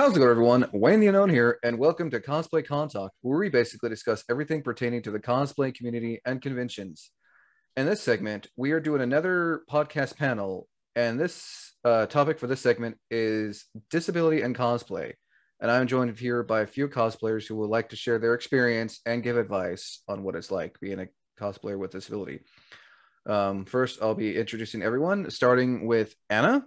How's it going, everyone? Wayne the Unknown here, and welcome to Cosplay Con Talk, where we basically discuss everything pertaining to the cosplay community and conventions. In this segment, we are doing another podcast panel, and this topic for this segment is disability and cosplay. And I'm joined here by a few cosplayers who would like to share their experience and give advice on what it's like being a cosplayer with disability. First, I'll be introducing everyone, starting with Anna.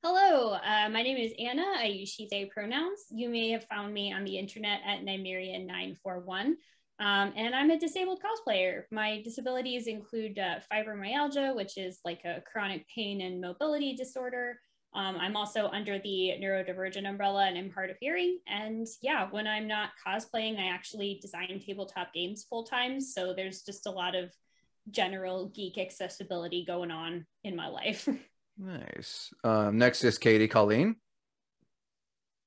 Hello, my name is Anna. I use she, they pronouns. You may have found me on the internet at Nymeria 941. And I'm a disabled cosplayer. My disabilities include fibromyalgia, which is like a chronic pain and mobility disorder. I'm also under the neurodivergent umbrella and I'm hard of hearing. And yeah, when I'm not cosplaying, I actually design tabletop games full time. So there's just a lot of general geek accessibility going on in my life. Nice. Next is Colleen.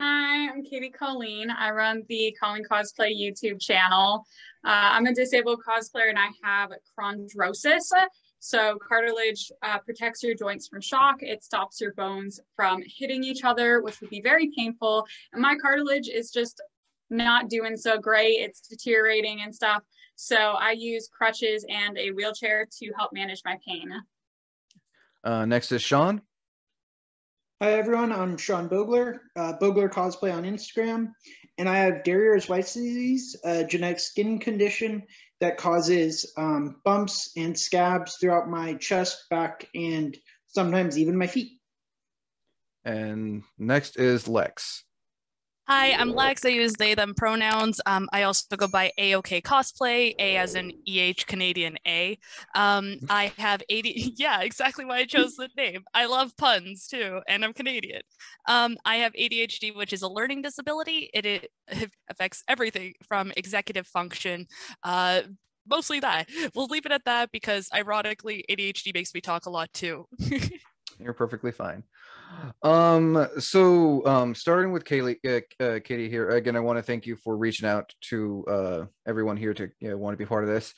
Hi, I'm Colleen. I run the Colleen Cosplay YouTube channel. I'm a disabled cosplayer and I have chondrosis. So cartilage protects your joints from shock. It stops your bones from hitting each other, which would be very painful. And my cartilage is just not doing so great. It's deteriorating and stuff. So I use crutches and a wheelchair to help manage my pain. Next is Sean. Hi everyone, I'm Sean Bogler, Bogler Cosplay on Instagram, and I have Darier's White disease, a genetic skin condition that causes bumps and scabs throughout my chest, back, and sometimes even my feet. And next is Lex. Hi, I'm Lex. I use they, them pronouns. I also go by Ehokay Cosplay, A as in EH Canadian A. I have 80, yeah, exactly why I chose the name. I love puns too, and I'm Canadian. I have ADHD, which is a learning disability. It affects everything from executive function, mostly that. We'll leave it at that because ironically, ADHD makes me talk a lot too. You're perfectly fine. Starting with Katie here again, I want to thank you for reaching out to everyone here to want to be part of this.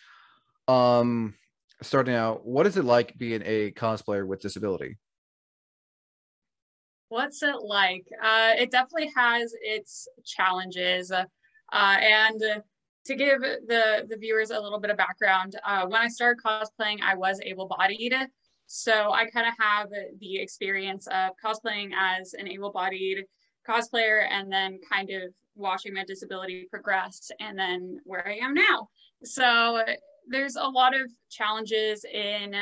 Starting out, what is it like being a cosplayer with disability? What's it like? It definitely has its challenges, and to give the viewers a little bit of background, when I started cosplaying, I was able-bodied. So I kind of have the experience of cosplaying as an able-bodied cosplayer and then kind of watching my disability progress and then where I am now. So there's a lot of challenges in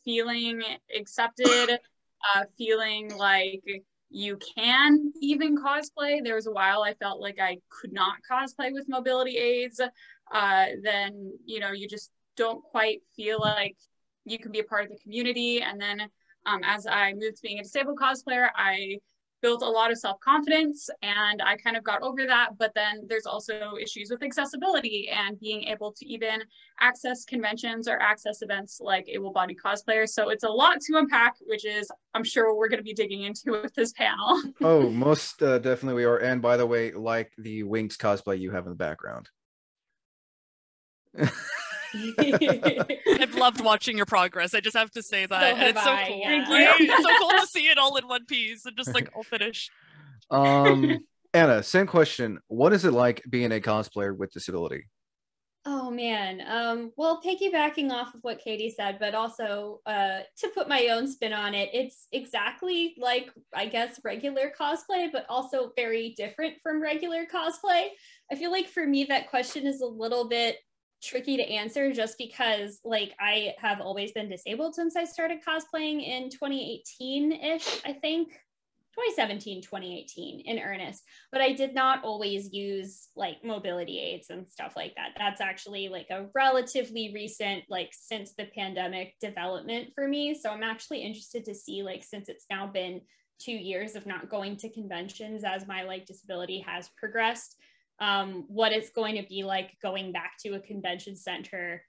feeling accepted, feeling like you can even cosplay. There was a while I felt like I could not cosplay with mobility aids. Then, you just don't quite feel like you can be a part of the community. And then as I moved to being a disabled cosplayer, I built a lot of self-confidence and I kind of got over that. But then there's also issues with accessibility and being able to even access conventions or access events like able-bodied cosplayers. So it's a lot to unpack, which is, I'm sure, what we're going to be digging into with this panel. Oh, most definitely we are. And by the way, like the Winx cosplay you have in the background. I've loved watching your progress. I just have to say that. So and it's so I, cool. yeah. Right? It's so cool to see it all in one piece and just like all finished. Anna, same question. What is it like being a cosplayer with disability? Oh man. Well, piggybacking off of what Katie said, but also to put my own spin on it, it's exactly like, I guess, regular cosplay, but also very different from regular cosplay. I feel like for me, that question is a little bit tricky to answer just because like I have always been disabled since I started cosplaying in 2018-ish, I think 2017, 2018 in earnest, but I did not always use like mobility aids and stuff like that. That's actually like a relatively recent, like since the pandemic development for me. So I'm actually interested to see, like, since it's now been 2 years of not going to conventions as my like disability has progressed, what it's going to be like going back to a convention center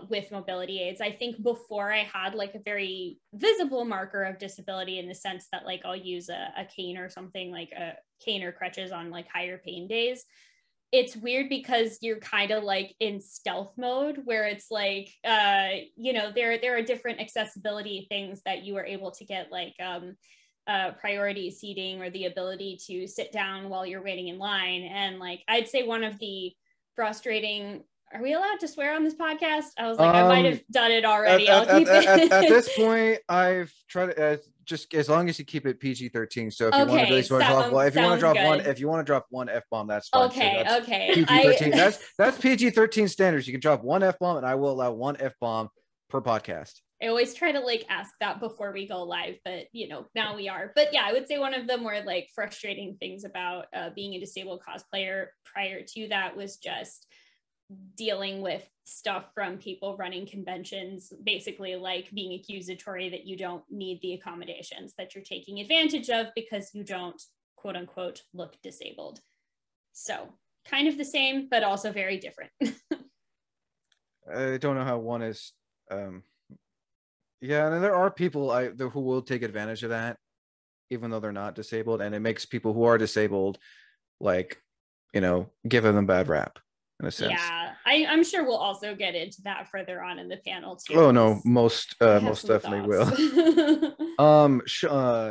with mobility aids. I think before I had like a very visible marker of disability in the sense that like I'll use a cane or something, like a cane or crutches on like higher pain days. It's weird because you're kind of like in stealth mode where it's like, there are different accessibility things that you are able to get, like priority seating or the ability to sit down while you're waiting in line. And like, I'd say one of the frustrating, are we allowed to swear on this podcast? I was like, I might have done it already. I'll keep it. At this point, I've tried to just as long as you keep it PG-13. So if you want to really drop one, if you want to drop one F-bomb, that's fine. Okay, so okay. PG-13. That's PG-13 standards. You can drop one F-bomb, and I will allow one F-bomb per podcast. I always try to like ask that before we go live, but now we are. But yeah, I would say one of the more like frustrating things about being a disabled cosplayer prior to that was just dealing with stuff from people running conventions, basically like being accusatory that you don't need the accommodations, that you're taking advantage of because you don't quote unquote look disabled. So kind of the same, but also very different. I don't know how one is. Yeah, and there are people who will take advantage of that, even though they're not disabled, and it makes people who are disabled, like, giving them bad rap in a sense. Yeah, I'm sure we'll also get into that further on in the panel too. Oh no, most definitely will.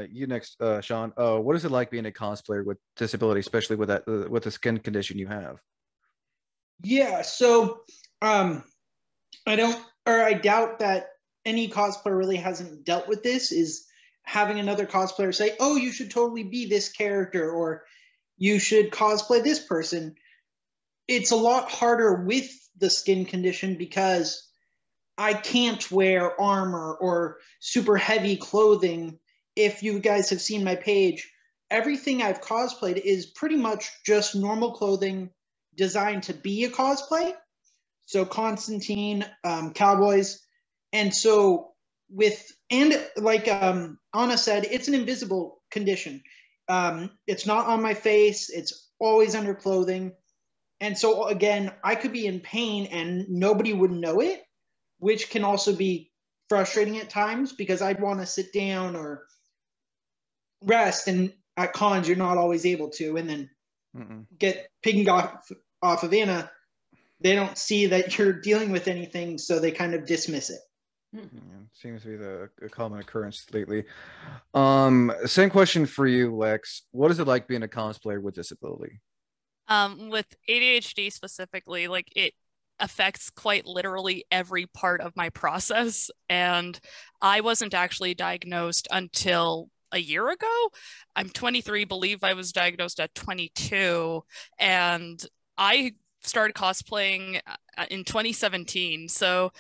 You next, Sean. What is it like being a cosplayer with disability, especially with the skin condition you have? Yeah, so I doubt that any cosplayer really hasn't dealt with this, is having another cosplayer say, oh, you should totally be this character, or you should cosplay this person. It's a lot harder with the skin condition because I can't wear armor or super heavy clothing. If you guys have seen my page, everything I've cosplayed is pretty much just normal clothing designed to be a cosplay. So Constantine, cowboys. And so like Anna said, it's an invisible condition. It's not on my face. It's always under clothing. And so again, I could be in pain and nobody would know it, which can also be frustrating at times because I'd want to sit down or rest. And at cons, you're not always able to. And then get picking off of Anna, they don't see that you're dealing with anything, so they kind of dismiss it. Seems to be a common occurrence lately. Same question for you, Lex. What is it like being a cosplayer with disability? With ADHD specifically, like it affects quite literally every part of my process. And I wasn't actually diagnosed until a year ago. I'm 23, believe I was diagnosed at 22. And I started cosplaying in 2017. So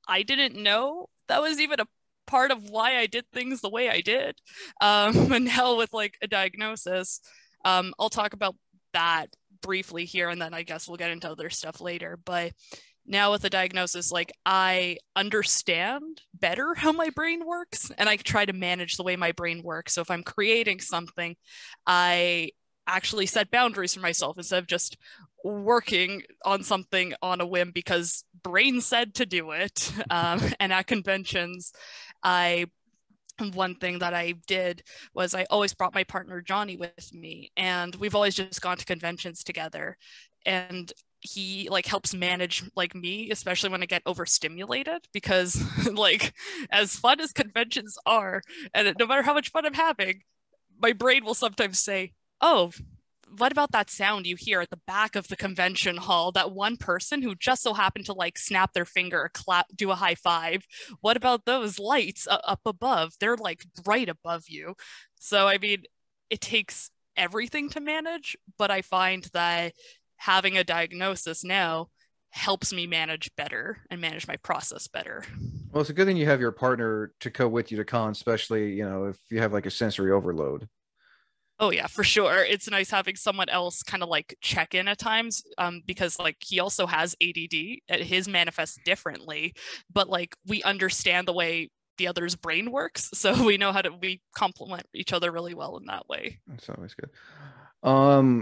I didn't know that was even a part of why I did things the way I did. And now with like a diagnosis, I'll talk about that briefly here, and then I guess we'll get into other stuff later. But now with the diagnosis, like I understand better how my brain works, and I try to manage the way my brain works. So if I'm creating something, I actually set boundaries for myself instead of just working on something on a whim because brain said to do it. And at conventions, one thing that I did was I always brought my partner Johnny with me, and we've always just gone to conventions together, and he like helps manage like me, especially when I get overstimulated, because like as fun as conventions are, and no matter how much fun I'm having, my brain will sometimes say, oh, what about that sound you hear at the back of the convention hall? That one person who just so happened to like snap their finger or clap, do a high five. What about those lights up above? They're like right above you. So, I mean, it takes everything to manage, but I find that having a diagnosis now helps me manage better and manage my process better. Well, it's a good thing you have your partner to go with you to con, especially, if you have like a sensory overload. Oh yeah, for sure. It's nice having someone else kind of like check in at times, because like he also has ADD. His manifests differently, but like we understand the way the other's brain works, so we complement each other really well in that way. That's always good.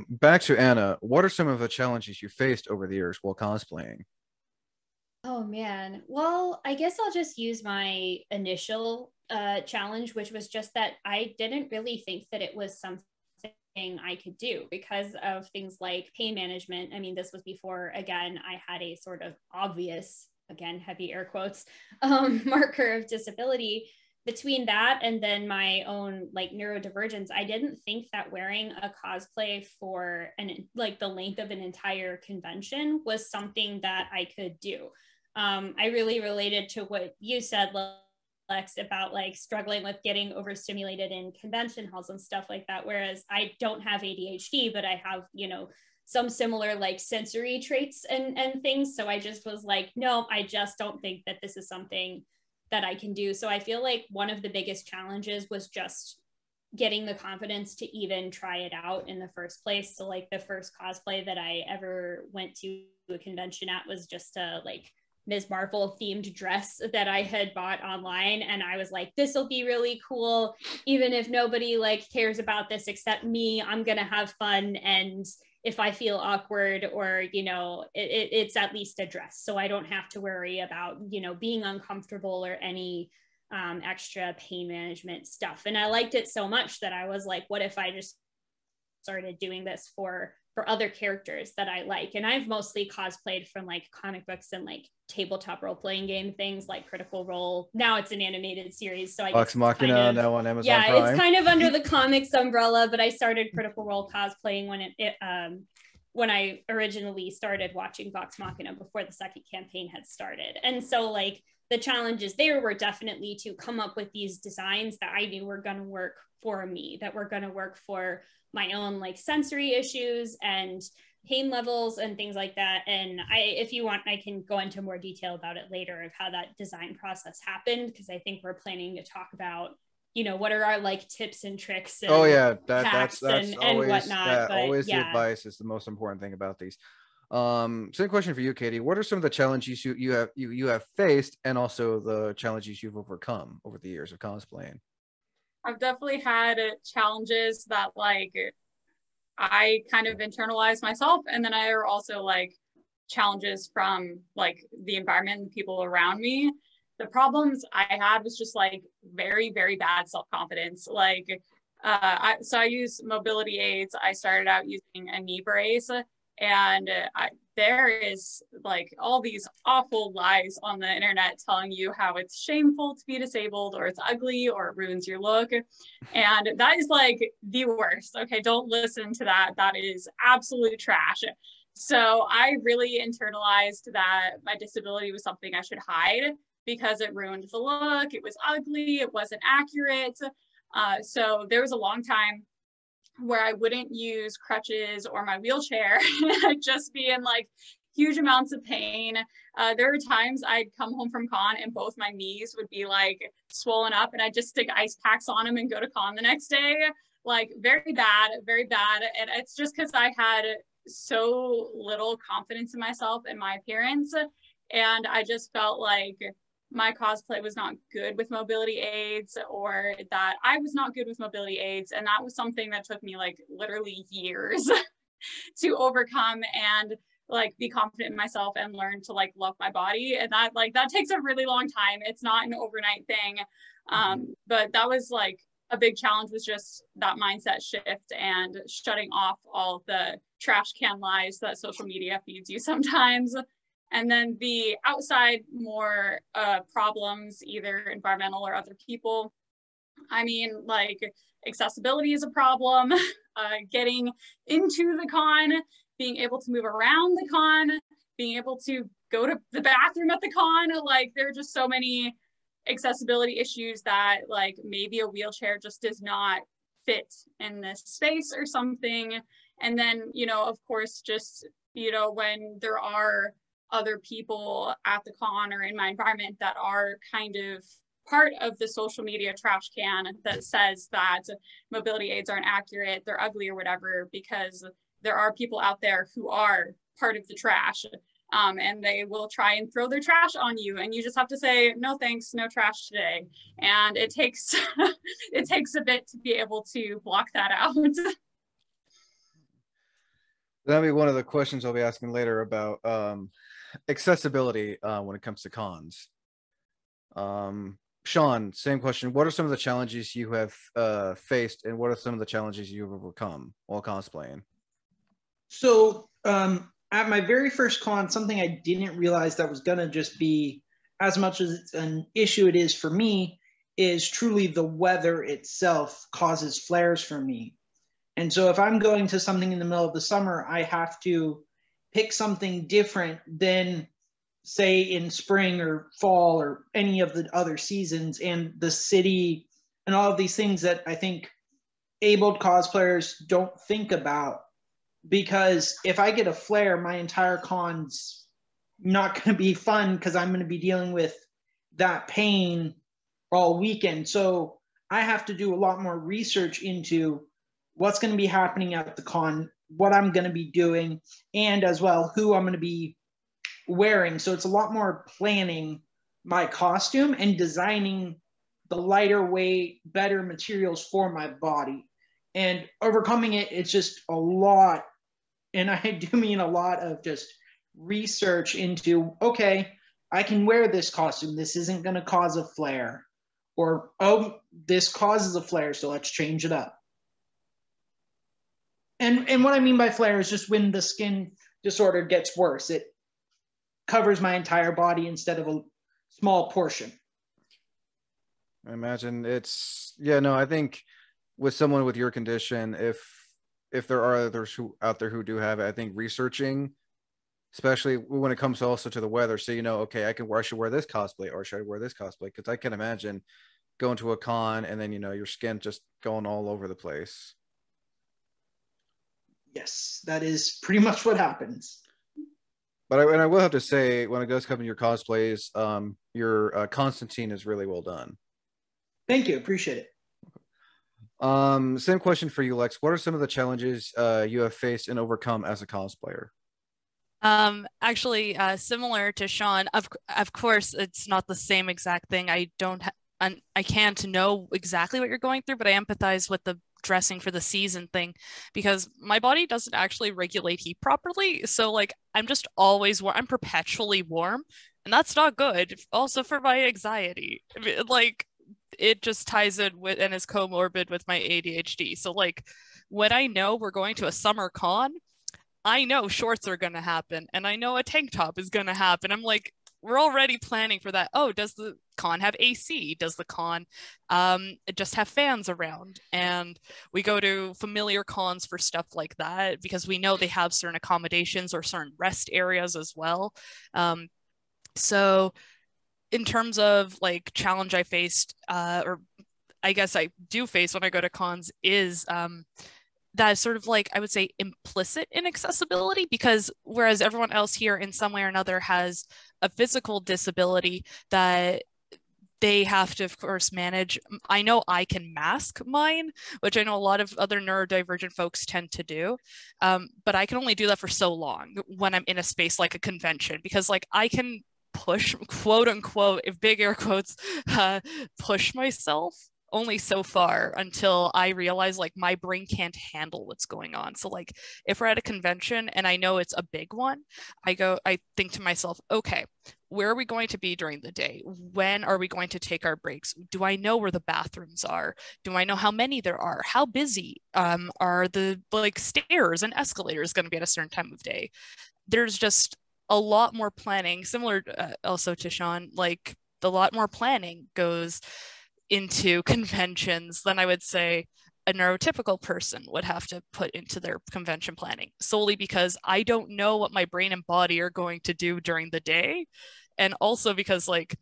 Back to Anna. What are some of the challenges you faced over the years while cosplaying? Oh man. Well, I guess I'll just use my initial challenge, which was just that I didn't really think that it was something I could do because of things like pain management. I mean, this was before, again, I had a sort of obvious, again, heavy air quotes, marker of disability. between that and then my own like neurodivergence, I didn't think that wearing a cosplay for like the length of an entire convention was something that I could do. I really related to what you said, Lex, about like struggling with getting overstimulated in convention halls and stuff like that. Whereas I don't have ADHD, but I have, you know, some similar like sensory traits and things. So I just was like, no, I just don't think that this is something that I can do. So I feel like one of the biggest challenges was just getting the confidence to even try it out in the first place. So like the first cosplay that I ever went to a convention at was just a like Ms. Marvel themed dress that I had bought online. And I was like, this will be really cool. Even if nobody like cares about this except me, I'm going to have fun. And if I feel awkward or, you know, it's at least a dress. So I don't have to worry about, you know, being uncomfortable or any extra pain management stuff. And I liked it so much that I was like, what if I just started doing this for other characters that I like? And I've mostly cosplayed from like comic books and like tabletop role-playing game things like Critical Role. Now it's an animated series, so I Vox guess Machina kind of, now on Amazon yeah, Prime. it's kind of under the comics umbrella, but I started Critical Role cosplaying when I originally started watching Vox Machina before the second campaign had started. And so like the challenges there were definitely to come up with these designs that I knew were going to work for me, that were going to work for my own like sensory issues and pain levels and things like that. And if you want, I can go into more detail about it later of how that design process happened, because I think we're planning to talk about, you know, what are our like tips and tricks and that's and always whatnot. But always yeah, the advice is the most important thing about these. Same question for you, Katie. What are some of the challenges you have faced, and also the challenges you've overcome over the years of cosplaying? I've definitely had challenges that like I kind of internalized myself, and then I are also like challenges from like the environment and people around me. The problems I had was just like very, very bad self-confidence. Like so I use mobility aids. I started out using a knee brace, and there is like all these awful lies on the internet telling you how it's shameful to be disabled, or it's ugly, or it ruins your look. And that is like the worst. Okay, don't listen to that. That is absolute trash. So I really internalized that my disability was something I should hide because it ruined the look. It was ugly. It wasn't accurate. So there was a long time where I wouldn't use crutches or my wheelchair. I'd just be in like huge amounts of pain. There were times I'd come home from con and both my knees would be like swollen up, and I'd just stick ice packs on them and go to con the next day. Like very bad, very bad. And it's just because I had so little confidence in myself and my appearance. And I just felt like my cosplay was not good with mobility aids, or that I was not good with mobility aids. And that was something that took me like literally years to overcome and like be confident in myself and learn to like love my body. And that takes a really long time. It's not an overnight thing. But that was like a big challenge, was just that mindset shift and shutting off all the trash can lies that social media feeds you sometimes. And then the outside more problems, either environmental or other people. I mean, like accessibility is a problem, getting into the con, being able to move around the con, being able to go to the bathroom at the con. Like there are just so many accessibility issues that like maybe a wheelchair just does not fit in this space or something. And then, you know, of course, just, you know, when there are other people at the con or in my environment that are kind of part of the social media trash can that says that mobility aids aren't accurate, they're ugly or whatever, because there are people out there who are part of the trash, and they will try and throw their trash on you, and you just have to say, no thanks, no trash today. And it takes it takes a bit to be able to block that out. That'll be one of the questions I'll be asking later about accessibility when it comes to cons. Sean, same question. What are some of the challenges you have faced, and what are some of the challenges you've overcome while cosplaying? So at my very first con, something I didn't realize that was gonna just be as much as it's an issue it is for me, is truly the weather itself causes flares for me. And so if I'm going to something in the middle of the summer, I have to pick something different than, say, in spring or fall or any of the other seasons, and the city and all of these things that I think abled cosplayers don't think about. Because if I get a flare, my entire con's not going to be fun because I'm going to be dealing with that pain all weekend. So I have to do a lot more research into what's going to be happening at the con, what I'm going to be doing, and as well who I'm going to be wearing. So it's a lot more planning my costume and designing the lighter weight, better materials for my body. And overcoming it, it's just a lot. And I do mean a lot of just research into, okay, I can wear this costume. This isn't going to cause a flare. Or, oh, this causes a flare, so let's change it up. And what I mean by flare is just when the skin disorder gets worse. It covers my entire body instead of a small portion. I imagine it's, yeah, no, I think with someone with your condition, if there are others who out there who do have it, I think researching, especially when it comes also to the weather, so you know, okay, I should wear this cosplay, or should I wear this cosplay? Because I can imagine going to a con and then, you know, your skin just going all over the place. Yes, that is pretty much what happens. But I will have to say, when it does come to your cosplays, your Constantine is really well done. Thank you, appreciate it. Same question for you, Lex. What are some of the challenges you have faced and overcome as a cosplayer? Actually, similar to Sean, of course, it's not the same exact thing. I can't know exactly what you're going through, but I empathize with the dressing for the season thing, because my body doesn't actually regulate heat properly. So like, I'm just always warm. I'm perpetually warm, and that's not good. Also for my anxiety, like it just ties in with and is comorbid with my ADHD. So like, when I know we're going to a summer con, I know shorts are going to happen, and I know a tank top is going to happen. I'm like, we're already planning for that. Oh, does the con have AC? Does the con just have fans around? And we go to familiar cons for stuff like that, because we know they have certain accommodations or certain rest areas as well. So in terms of like challenge I faced, or I guess I do face when I go to cons, is that is sort of like, I would say, implicit inaccessibility, because whereas everyone else here in some way or another has a physical disability that they have to, of course, manage. I know I can mask mine, which I know a lot of other neurodivergent folks tend to do, but I can only do that for so long when I'm in a space like a convention, because like I can push, quote unquote, if big air quotes, push myself only so far until I realize like my brain can't handle what's going on. So like, if we're at a convention and I know it's a big one, I think to myself, okay, where are we going to be during the day? When are we going to take our breaks? Do I know where the bathrooms are? Do I know how many there are? How busy are the like stairs and escalators going to be at a certain time of day? There's just a lot more planning, similar also to Sean, like a lot more planning goes into conventions than I would say a neurotypical person would have to put into their convention planning, solely because I don't know what my brain and body are going to do during the day. And also because like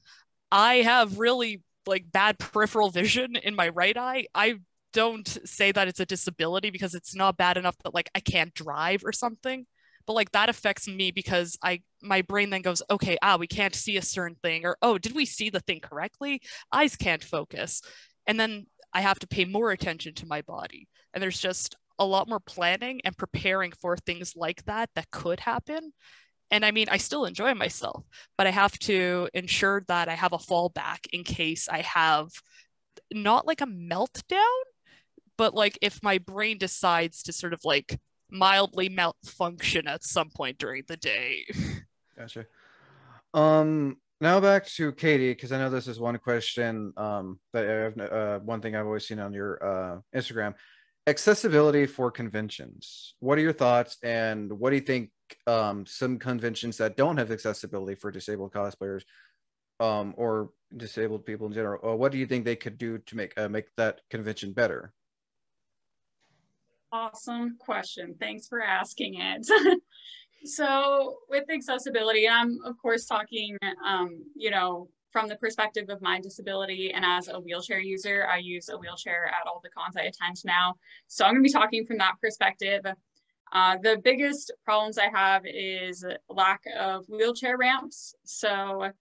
I have really like bad peripheral vision in my right eye. I don't say that it's a disability because it's not bad enough that like I can't drive or something, but like that affects me because my brain then goes, okay, we can't see a certain thing, or oh, did we see the thing correctly? Eyes can't focus. And then I have to pay more attention to my body. And there's just a lot more planning and preparing for things like that could happen. And I mean, I still enjoy myself, but I have to ensure that I have a fallback in case I have not like a meltdown, but like if my brain decides to sort of like mildly malfunction at some point during the day. Gotcha. Now back to Katie, because I know this is one question that I've one thing I've always seen on your Instagram. Accessibility for conventions. What are your thoughts, and what do you think some conventions that don't have accessibility for disabled cosplayers or disabled people in general, what do you think they could do to make that convention better? Awesome question. Thanks for asking it. So with accessibility, I'm of course talking, you know, from the perspective of my disability, and as a wheelchair user, I use a wheelchair at all the cons I attend now. So I'm going to be talking from that perspective. The biggest problems I have is lack of wheelchair ramps. So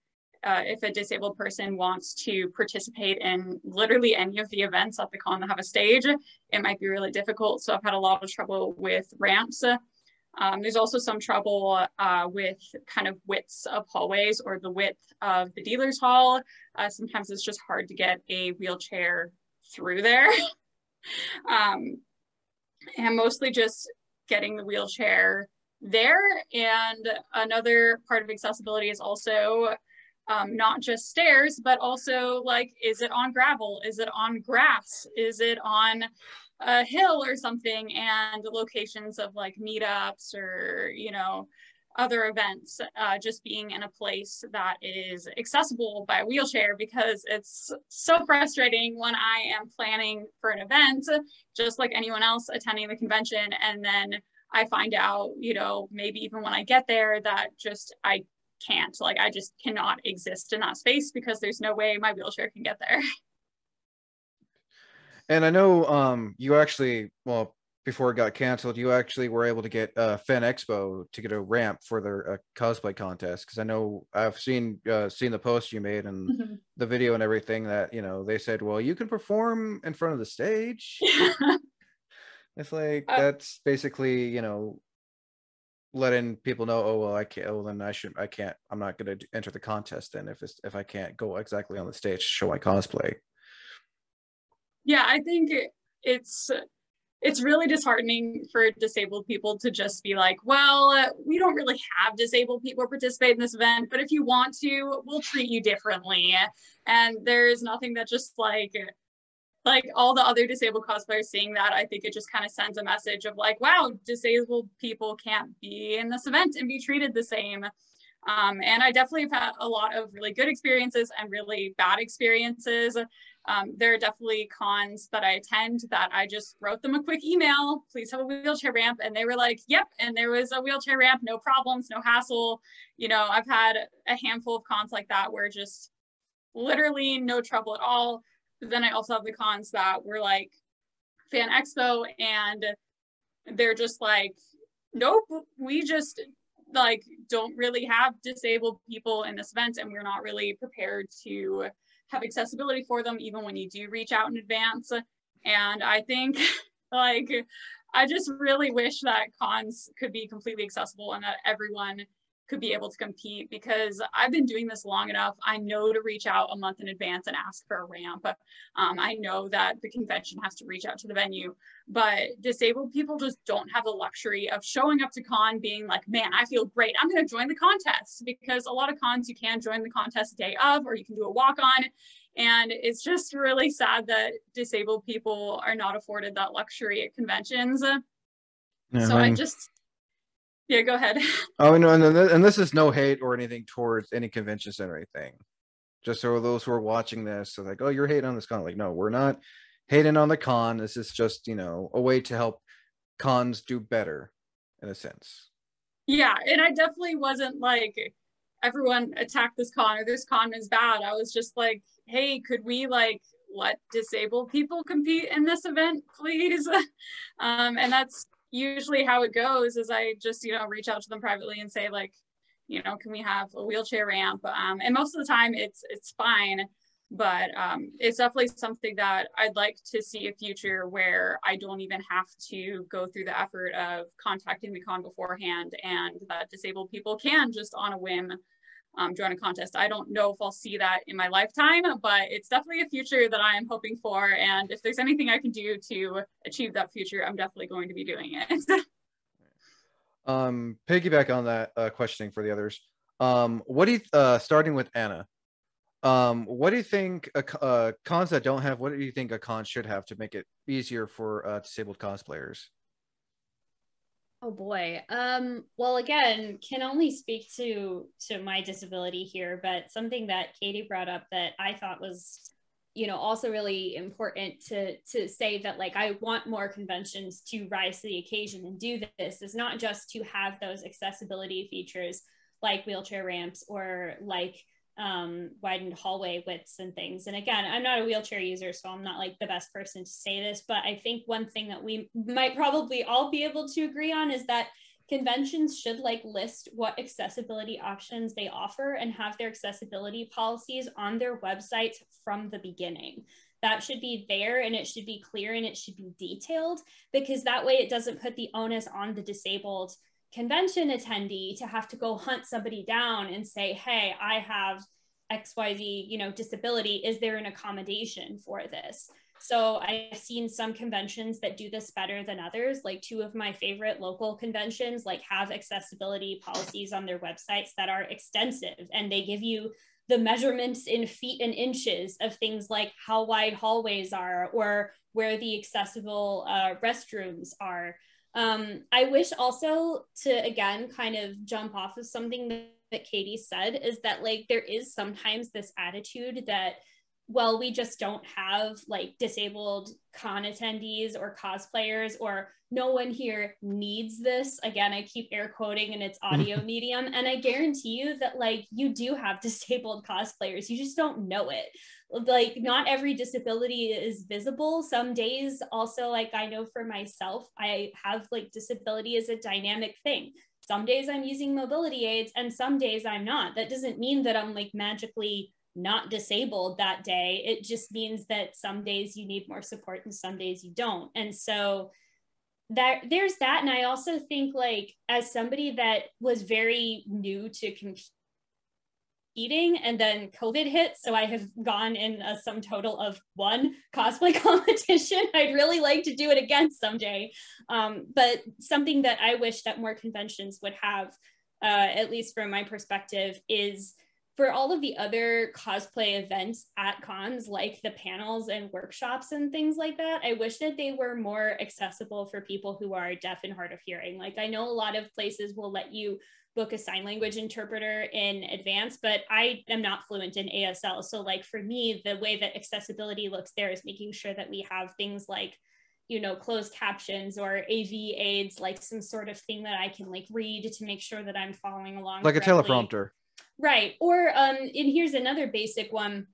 if a disabled person wants to participate in literally any of the events at the con that have a stage, it might be really difficult. So I've had a lot of trouble with ramps. There's also some trouble with kind of widths of hallways or the width of the dealer's hall. Sometimes it's just hard to get a wheelchair through there. And mostly just getting the wheelchair there. And another part of accessibility is also not just stairs, but also like, is it on gravel? Is it on grass? Is it on a hill or something? And locations of like meetups or, you know, other events, just being in a place that is accessible by a wheelchair, because it's so frustrating when I am planning for an event, just like anyone else attending the convention, and then I find out, you know, maybe even when I get there, that just I can't, like, I just cannot exist in that space because there's no way my wheelchair can get there. And I know you actually, well, before it got canceled, you actually were able to get Fan Expo to get a ramp for their cosplay contest, because I know I've seen the post you made and the video and everything, that, you know, they said, well, you can perform in front of the stage. It's like, that's basically, you know, letting people know, oh, well, I can't, oh, then I'm not going to enter the contest then if I can't go exactly on the stage to show my cosplay. Yeah, I think it's really disheartening for disabled people to just be like, well, we don't really have disabled people participate in this event, but if you want to, we'll treat you differently. And there's nothing that just like all the other disabled cosplayers seeing that, I think it just kind of sends a message of like, wow, disabled people can't be in this event and be treated the same. And I definitely have had a lot of really good experiences and really bad experiences. There are definitely cons that I attend that I just wrote them a quick email, please have a wheelchair ramp. And they were like, yep. And there was a wheelchair ramp, no problems, no hassle. You know, I've had a handful of cons like that where just literally no trouble at all. But then I also have the cons that were like Fan Expo, and they're just like, nope, we just like don't really have disabled people in this event, and we're not really prepared to have accessibility for them, even when you do reach out in advance. And I think like, I just really wish that cons could be completely accessible and that everyone could be able to compete, because I've been doing this long enough. I know to reach out a month in advance and ask for a ramp. I know that the convention has to reach out to the venue, but disabled people just don't have the luxury of showing up to con being like, man, I feel great, I'm going to join the contest, because a lot of cons you can join the contest day of, or you can do a walk on. And it's just really sad that disabled people are not afforded that luxury at conventions. So I just, yeah, go ahead. Oh, no, and this is no hate or anything towards any conventions or anything. Just so those who are watching this, so like, oh, you're hating on this con. Like, no, we're not hating on the con. This is just, you know, a way to help cons do better, in a sense. Yeah, and I definitely wasn't like, everyone attack this con or this con is bad. I was just like, hey, could we like let disabled people compete in this event, please? And that's usually how it goes, is I just, you know, reach out to them privately and say like, you know, can we have a wheelchair ramp? And most of the time it's fine, but it's definitely something that I'd like to see a future where I don't even have to go through the effort of contacting the con beforehand, and that disabled people can just on a whim join a contest. I don't know if I'll see that in my lifetime, but it's definitely a future that I am hoping for. And if there's anything I can do to achieve that future, I'm definitely going to be doing it. Piggyback on that questioning for the others. What do you starting with Anna? What do you think cons that don't have? What do you think a con should have to make it easier for disabled cosplayers? Oh boy. Well, again, can only speak to my disability here, but something that Katie brought up that I thought was, also really important to say that, like, I want more conventions to rise to the occasion and do this is not just to have those accessibility features like wheelchair ramps or like widened hallway widths and things. And again, I'm not a wheelchair user, so I'm not like the best person to say this, but I think one thing that we might probably all be able to agree on is that conventions should like list what accessibility options they offer and have their accessibility policies on their websites from the beginning. That should be there, and it should be clear, and it should be detailed, because that way it doesn't put the onus on the disabled convention attendee to have to go hunt somebody down and say, hey, I have XYZ, disability. Is there an accommodation for this? So I've seen some conventions that do this better than others. Like two of my favorite local conventions like have accessibility policies on their websites that are extensive, and they give you the measurements in feet and inches of things like how wide hallways are or where the accessible restrooms are. I wish also to, again, kind of jump off of something that Katie said, is that like there is sometimes this attitude that, well, we just don't have like disabled con attendees or cosplayers, or no one here needs this. Again, I keep air quoting in its audio medium. And I guarantee you that like you do have disabled cosplayers. You just don't know it. Like not every disability is visible. Some days also, like I know for myself, I have like disability as a dynamic thing. Some days I'm using mobility aids and some days I'm not. That doesn't mean that I'm like magically not disabled that day. It just means that some days you need more support and some days you don't. And so that there's that. And I also think like as somebody that was very new to competing and then COVID hit, so I have gone in a sum total of 1 cosplay competition. I'd really like to do it again someday. But something that I wish that more conventions would have, at least from my perspective, is for all of the other cosplay events at cons, like the panels and workshops and things like that, I wish that they were more accessible for people who are deaf and hard of hearing. Like I know a lot of places will let you book a sign language interpreter in advance, but I am not fluent in ASL. So like for me, the way that accessibility looks there is making sure that we have things like, closed captions or AV aids, like some sort of thing that I can like read to make sure that I'm following along. Like correctly. A teleprompter. Right. Or, and here's another basic one.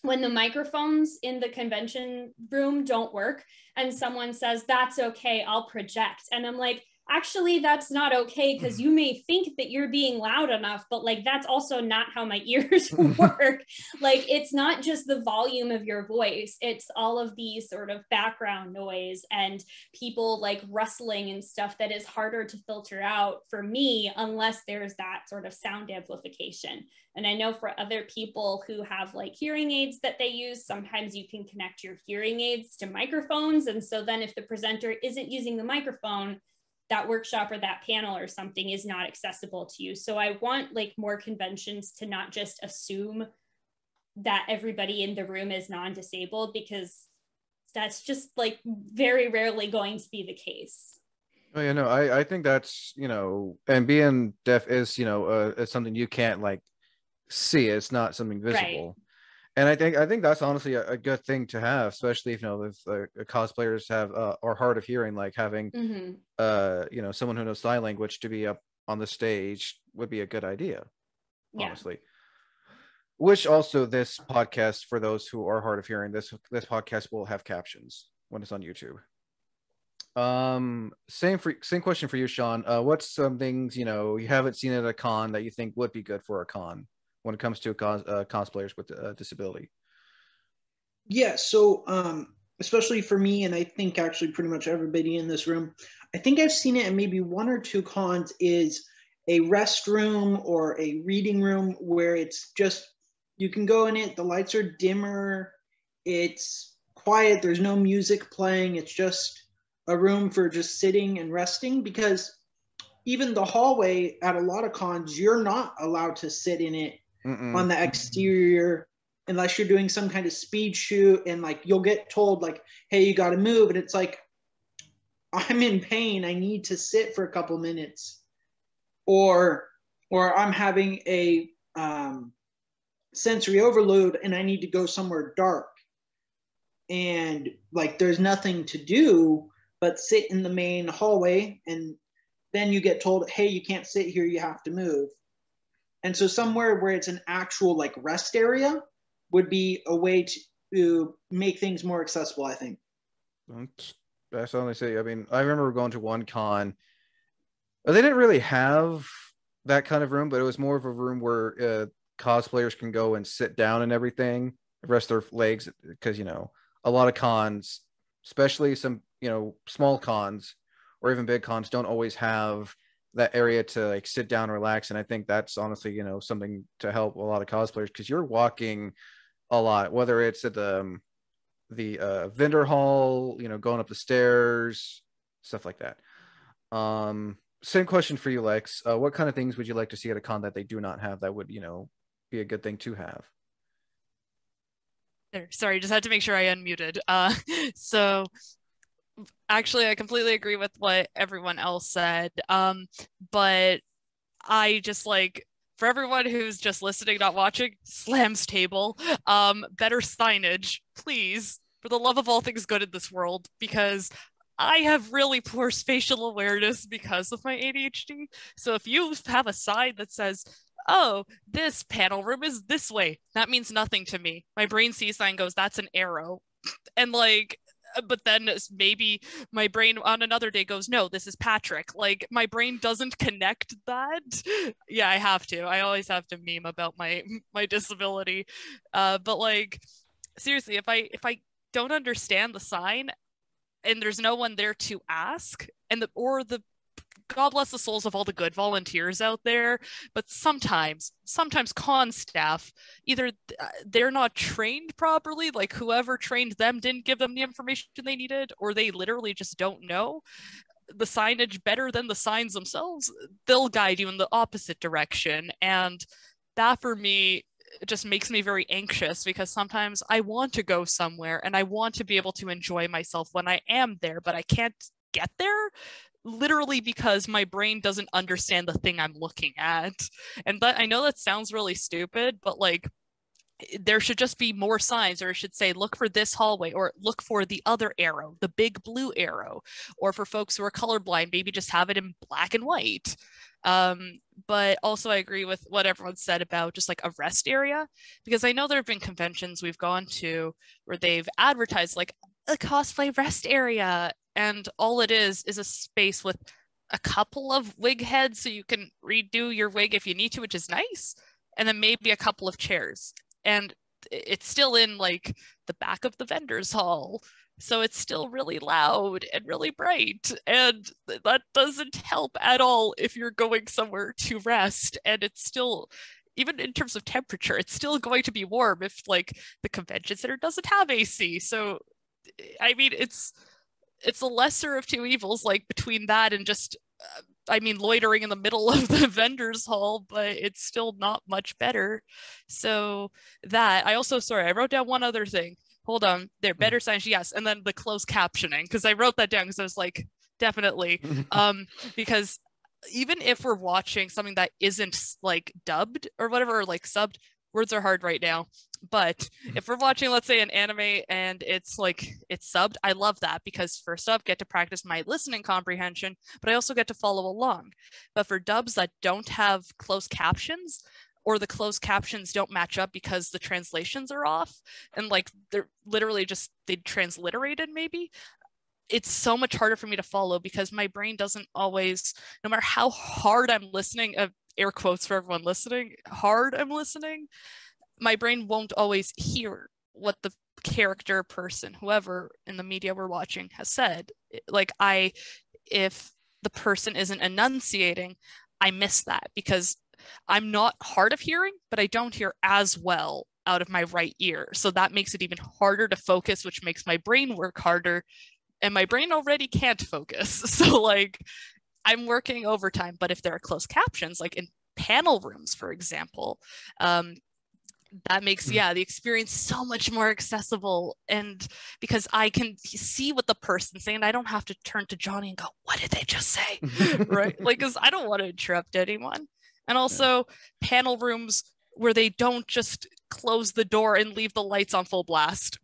When the microphones in the convention room don't work and someone says, that's okay, I'll project. And I'm like, actually, that's not okay, because you may think that you're being loud enough, but like, that's also not how my ears work. Like, it's not just the volume of your voice, it's all of the sort of background noise and people like rustling and stuff that is harder to filter out for me, unless there's that sort of sound amplification. And I know for other people who have like hearing aids that they use, sometimes you can connect your hearing aids to microphones. And so then if the presenter isn't using the microphone, that workshop or that panel or something is not accessible to you. So I want like more conventions to not just assume that everybody in the room is non-disabled, because that's just like very rarely going to be the case. Oh, yeah, no, I think that's, and being deaf is, it's something you can't like see. It's not something visible. Right. And I think that's honestly a good thing to have, especially if cosplayers have are hard of hearing, like having someone who knows sign language to be up on the stage would be a good idea, honestly. Yeah. Which also this podcast, for those who are hard of hearing, this podcast will have captions when it's on YouTube. Same question for you, Sean. What's some things you haven't seen at a con that you think would be good for a con when it comes to cosplayers with disability? Yeah, so especially for me, and I think actually pretty much everybody in this room, I think I've seen it in maybe 1 or 2 cons, is a restroom or a reading room where it's just, you can go in it, the lights are dimmer, it's quiet, there's no music playing, it's just a room for just sitting and resting. Because even the hallway at a lot of cons, you're not allowed to sit in it on the exterior unless you're doing some kind of speed shoot, and like you'll get told like, hey, you got to move, and it's like, I'm in pain, I need to sit for a couple minutes, or I'm having a sensory overload and I need to go somewhere dark, and like there's nothing to do but sit in the main hallway, and then you get told, hey, you can't sit here, you have to move. And so somewhere where it's an actual like rest area would be a way to make things more accessible, I think. That's all I say. I mean, I remember going to one con. They didn't really have that kind of room, but it was more of a room where cosplayers can go and sit down and everything, rest their legs, because, you know, a lot of cons, especially some, you know, small cons or even big cons, don't always have that area to like sit down and relax. And I think that's honestly, you know, something to help a lot of cosplayers, because you're walking a lot, whether it's at the vendor hall, you know, going up the stairs, stuff like that. Same question for you, Lex. What kind of things would you like to see at a con that they do not have that would, you know, be a good thing to have? Sorry, just had to make sure I unmuted. So actually, I completely agree with what everyone else said. But I just like, for everyone who's just listening, not watching, slams table. Better signage, please, for the love of all things good in this world, because I have really poor spatial awareness because of my ADHD. So if you have a sign that says, oh, this panel room is this way, that means nothing to me. My brain sees sign, goes, that's an arrow. And like, but then maybe my brain on another day goes, no, this is Patrick. Like, my brain doesn't connect that. Yeah, I have to. I always have to meme about my disability. But like, seriously, if I don't understand the sign and there's no one there to ask, and the God bless the souls of all the good volunteers out there, but sometimes con staff, either they're not trained properly, like whoever trained them didn't give them the information they needed, or they literally just don't know the signage better than the signs themselves. They'll guide you in the opposite direction. And that for me just makes me very anxious, because sometimes I want to go somewhere and I want to be able to enjoy myself when I am there, but I can't get there literally because my brain doesn't understand the thing I'm looking at. And that, I know that sounds really stupid, but like, there should just be more signs, or it should say, look for this hallway, or look for the other arrow, the big blue arrow. Or for folks who are colorblind, maybe just have it in black and white. But also I agree with what everyone said about just like a rest area, because I know there have been conventions we've gone to where they've advertised like a cosplay rest area, and all it is a space with a couple of wig heads so you can redo your wig if you need to, which is nice, and then maybe a couple of chairs. And it's still in like the back of the vendor's hall, so it's still really loud and really bright, and that doesn't help at all if you're going somewhere to rest. And it's still, even in terms of temperature, it's still going to be warm if like the convention center doesn't have AC. So I mean, it's a lesser of two evils, like between that and just I mean, loitering in the middle of the vendor's hall, but it's still not much better. So that, I also, sorry, I wrote down one other thing. Hold on, there, better signs, yes. And then the closed captioning, because I wrote that down because I was like, definitely. Because even if we're watching something that isn't like dubbed or whatever, or like subbed, words are hard right now. But if we're watching, let's say, an anime and it's like it's subbed, I love that, because first up, get to practice my listening comprehension, but I also get to follow along. But for dubs that don't have closed captions, or the closed captions don't match up because the translations are off, and like they're literally just, they transliterated maybe, it's so much harder for me to follow, because my brain doesn't always, no matter how hard I'm listening, air quotes for everyone listening, hard I'm listening, my brain won't always hear what the character, person, whoever in the media we're watching has said. Like if the person isn't enunciating, I miss that, because I'm not hard of hearing, but I don't hear as well out of my right ear. So that makes it even harder to focus, which makes my brain work harder. And my brain already can't focus. So like, I'm working overtime. But if there are closed captions, like in panel rooms, for example, that makes the experience so much more accessible, and because I can see what the person's saying, I don't have to turn to Johnny and go, what did they just say? Right, like, because I don't want to interrupt anyone. And also panel rooms where they don't just close the door and leave the lights on full blast.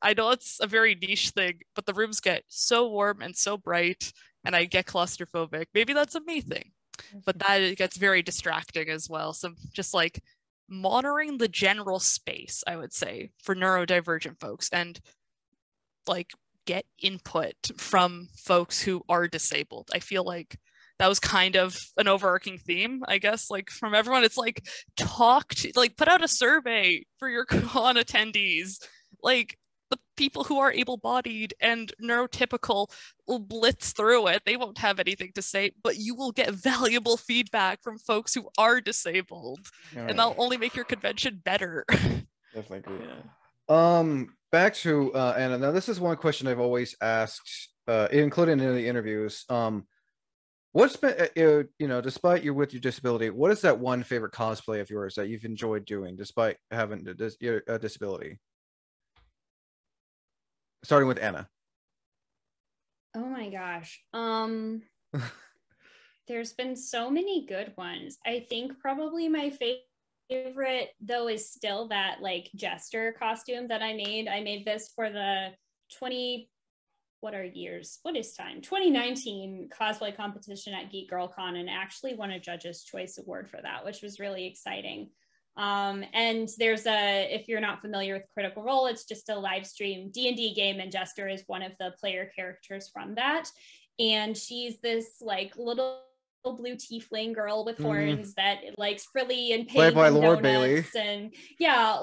I know it's a very niche thing, but the rooms get so warm and so bright, and I get claustrophobic. Maybe that's a me thing, but that gets very distracting as well. So just like monitoring the general space, I would say, for neurodivergent folks, and like get input from folks who are disabled. I feel like that was kind of an overarching theme, I guess, like from everyone. It's like like put out a survey for your con attendees. Like the people who are able-bodied and neurotypical will blitz through it. They won't have anything to say, but you will get valuable feedback from folks who are disabled, and that'll only make your convention better. Definitely agree. Back to Anna. Now, this is one question I've always asked, including in the interviews. What's been, despite with your disability, what is that one favorite cosplay of yours that you've enjoyed doing despite having a disability? Starting with Anna. Oh my gosh. There's been so many good ones. I think probably my favorite though is still that like jester costume that I made. I made this for the 2019 cosplay competition at Geek Girl Con, and actually won a Judge's Choice Award for that, which was really exciting. And there's if you're not familiar with Critical Role, it's just a live stream D&D game, and Jester is one of the player characters from that. And she's this like little blue tiefling girl with horns that likes frilly and pink by and Lord donuts Bailey. and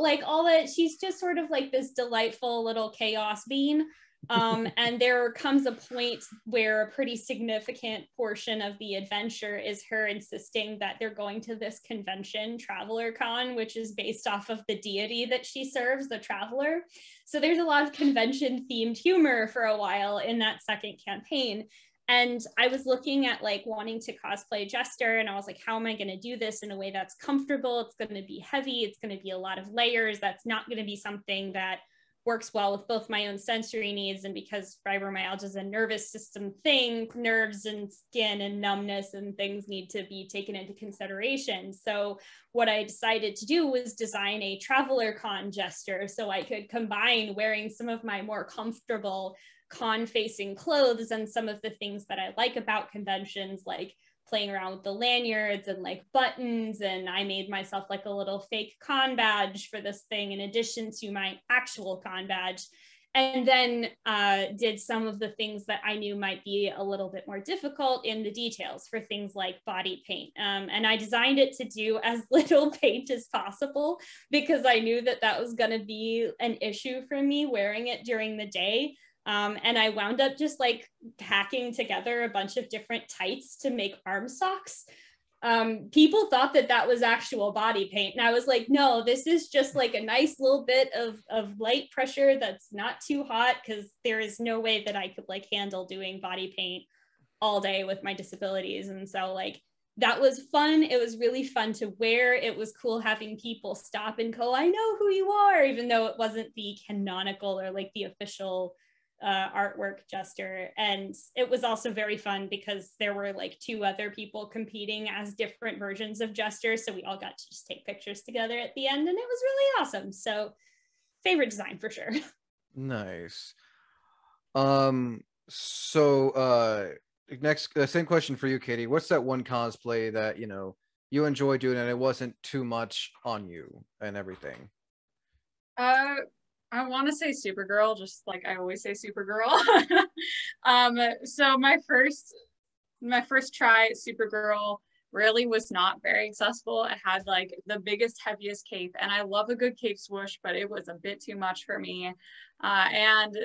like all that. She's just sort of like this delightful little chaos bean. And there comes a point where a pretty significant portion of the adventure is her insisting that they're going to this convention, Traveler Con, which is based off of the deity that she serves, the Traveler. So there's a lot of convention themed humor for a while in that second campaign. And I was looking at like wanting to cosplay Jester, and I was like, how am I going to do this in a way that's comfortable? It's going to be heavy. It's going to be a lot of layers. That's not going to be something that works well with both my own sensory needs, and because fibromyalgia is a nervous system thing, nerves and skin and numbness and things need to be taken into consideration. So what I decided to do was design a Traveler Con Jester so I could combine wearing some of my more comfortable con-facing clothes and some of the things that I like about conventions, like playing around with the lanyards and like buttons, and I made myself like a little fake con badge for this thing in addition to my actual con badge, and then did some of the things that I knew might be a little bit more difficult in the details for things like body paint, and I designed it to do as little paint as possible because I knew that that was going to be an issue for me wearing it during the day. And I wound up just like hacking together a bunch of different tights to make arm socks. People thought that that was actual body paint. And I was like, no, this is just like a nice little bit of light pressure that's not too hot, because there is no way that I could like handle doing body paint all day with my disabilities. And so like, that was fun. It was really fun to wear. It was cool having people stop and go, I know who you are, even though it wasn't the canonical or like the official artwork Jester. And it was also very fun because there were like 2 other people competing as different versions of Jester, so we all got to just take pictures together at the end, and it was really awesome. So favorite design for sure. Nice. Next, same question for you, Katie. What's that one cosplay that you enjoy doing and it wasn't too much on you and everything? I want to say Supergirl, just like I always say Supergirl. So my first try at Supergirl really was not very accessible. It had like the biggest, heaviest cape, and I love a good cape swoosh, but it was a bit too much for me. And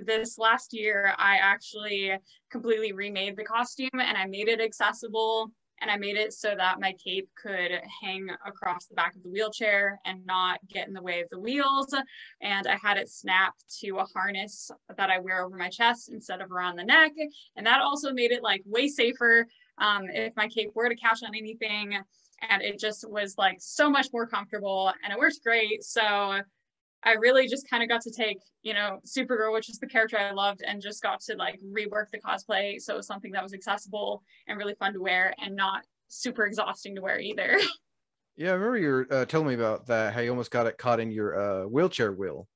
this last year, I actually completely remade the costume, and I made it accessible. And I made it so that my cape could hang across the back of the wheelchair and not get in the way of the wheels. And I had it snapped to a harness that I wear over my chest instead of around the neck. And that also made it like way safer if my cape were to catch on anything. and it just was like so much more comfortable and it worked great. So I really just kind of got to take, you know, Supergirl, which is the character I loved, and just got to like rework the cosplay. So it was something that was accessible and really fun to wear and not super exhausting to wear either. Yeah, I remember you were telling me about that, how you almost got it caught in your wheelchair wheel.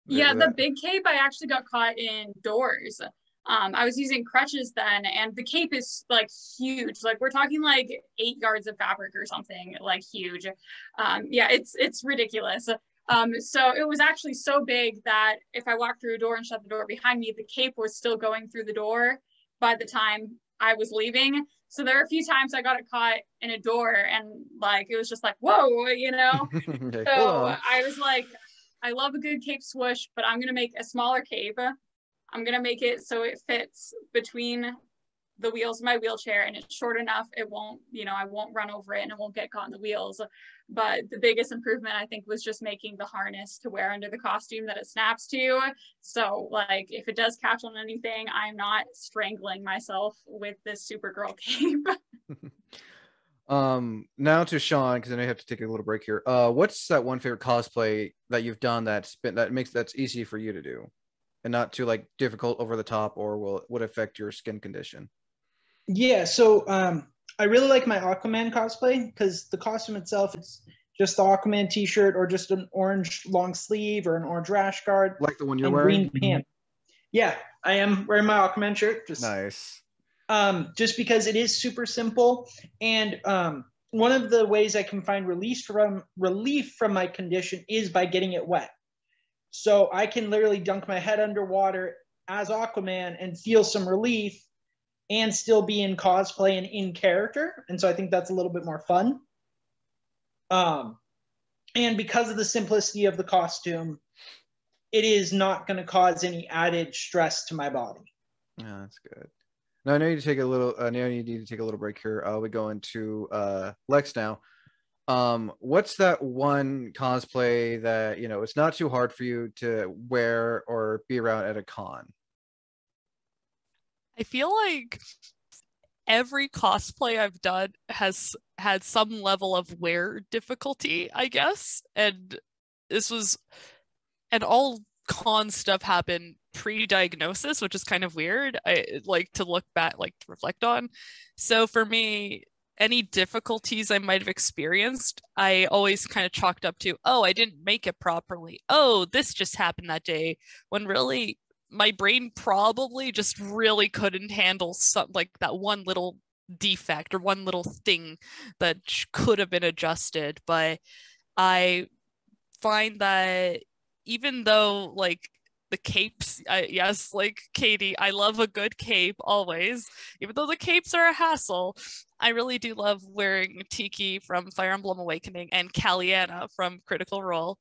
Yeah, the big cape, I actually got caught indoors. I was using crutches then, and the cape is like huge. Like we're talking like 8 yards of fabric or something, like huge. Yeah, it's ridiculous. So it was actually so big that if I walked through a door and shut the door behind me, the cape was still going through the door by the time I was leaving. So there were a few times I got it caught in a door and like, it was just like, whoa, you know? Okay, So I was like, I love a good cape swoosh, but I'm going to make a smaller cape. I'm going to make it so it fits between the wheels of my wheelchair and it's short enough. It won't, you know, I won't run over it and it won't get caught in the wheels. But the biggest improvement, I think, was just making the harness to wear under the costume that it snaps to. So like if it does catch on anything, I'm not strangling myself with this Supergirl cape. Now to Sean, because I know you have to take a little break here. What's that one favorite cosplay that you've done that's easy for you to do and not too like difficult, over the top, or would affect your skin condition? Yeah, so I really like my Aquaman cosplay because the costume itself, it's just the Aquaman t-shirt or just an orange long sleeve or an orange rash guard. Like the one you're and wearing? Green pants. Yeah, I am wearing my Aquaman shirt. Nice. Just because it is super simple. And one of the ways I can find relief from my condition is by getting it wet. So I can literally dunk my head underwater as Aquaman and feel some relief and still be in cosplay and in character. And so I think that's a little bit more fun. And because of the simplicity of the costume, it is not going to cause any added stress to my body. Yeah, that's good. Now I know you need to take a little. Now you need to take a little break here. We go into Lex now. What's that one cosplay that it's not too hard for you to wear or be around at a con? I feel like every cosplay I've done has had some level of wear difficulty, I guess. And all con stuff happened pre-diagnosis, which is kind of weird. I like to look back, like to reflect on. So for me, any difficulties I might have experienced, I always kind of chalked up to, oh, I didn't make it properly. Oh, this just happened that day. When really my brain probably just really couldn't handle something like that one little defect or one little thing that could have been adjusted. But I find that even though like the capes, yes, like Katie, I love a good cape always. Even though the capes are a hassle, I really do love wearing Tiki from Fire Emblem Awakening and Kaliana from Critical Role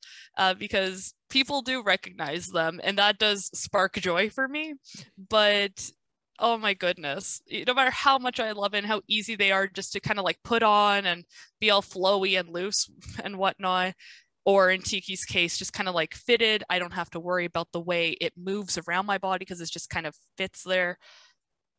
because people do recognize them and that does spark joy for me. But oh my goodness, no matter how much I love it and how easy they are just to kind of like put on and be all flowy and loose and whatnot, or in Tiki's case, just kind of like fitted. I don't have to worry about the way it moves around my body because it just kind of fits there.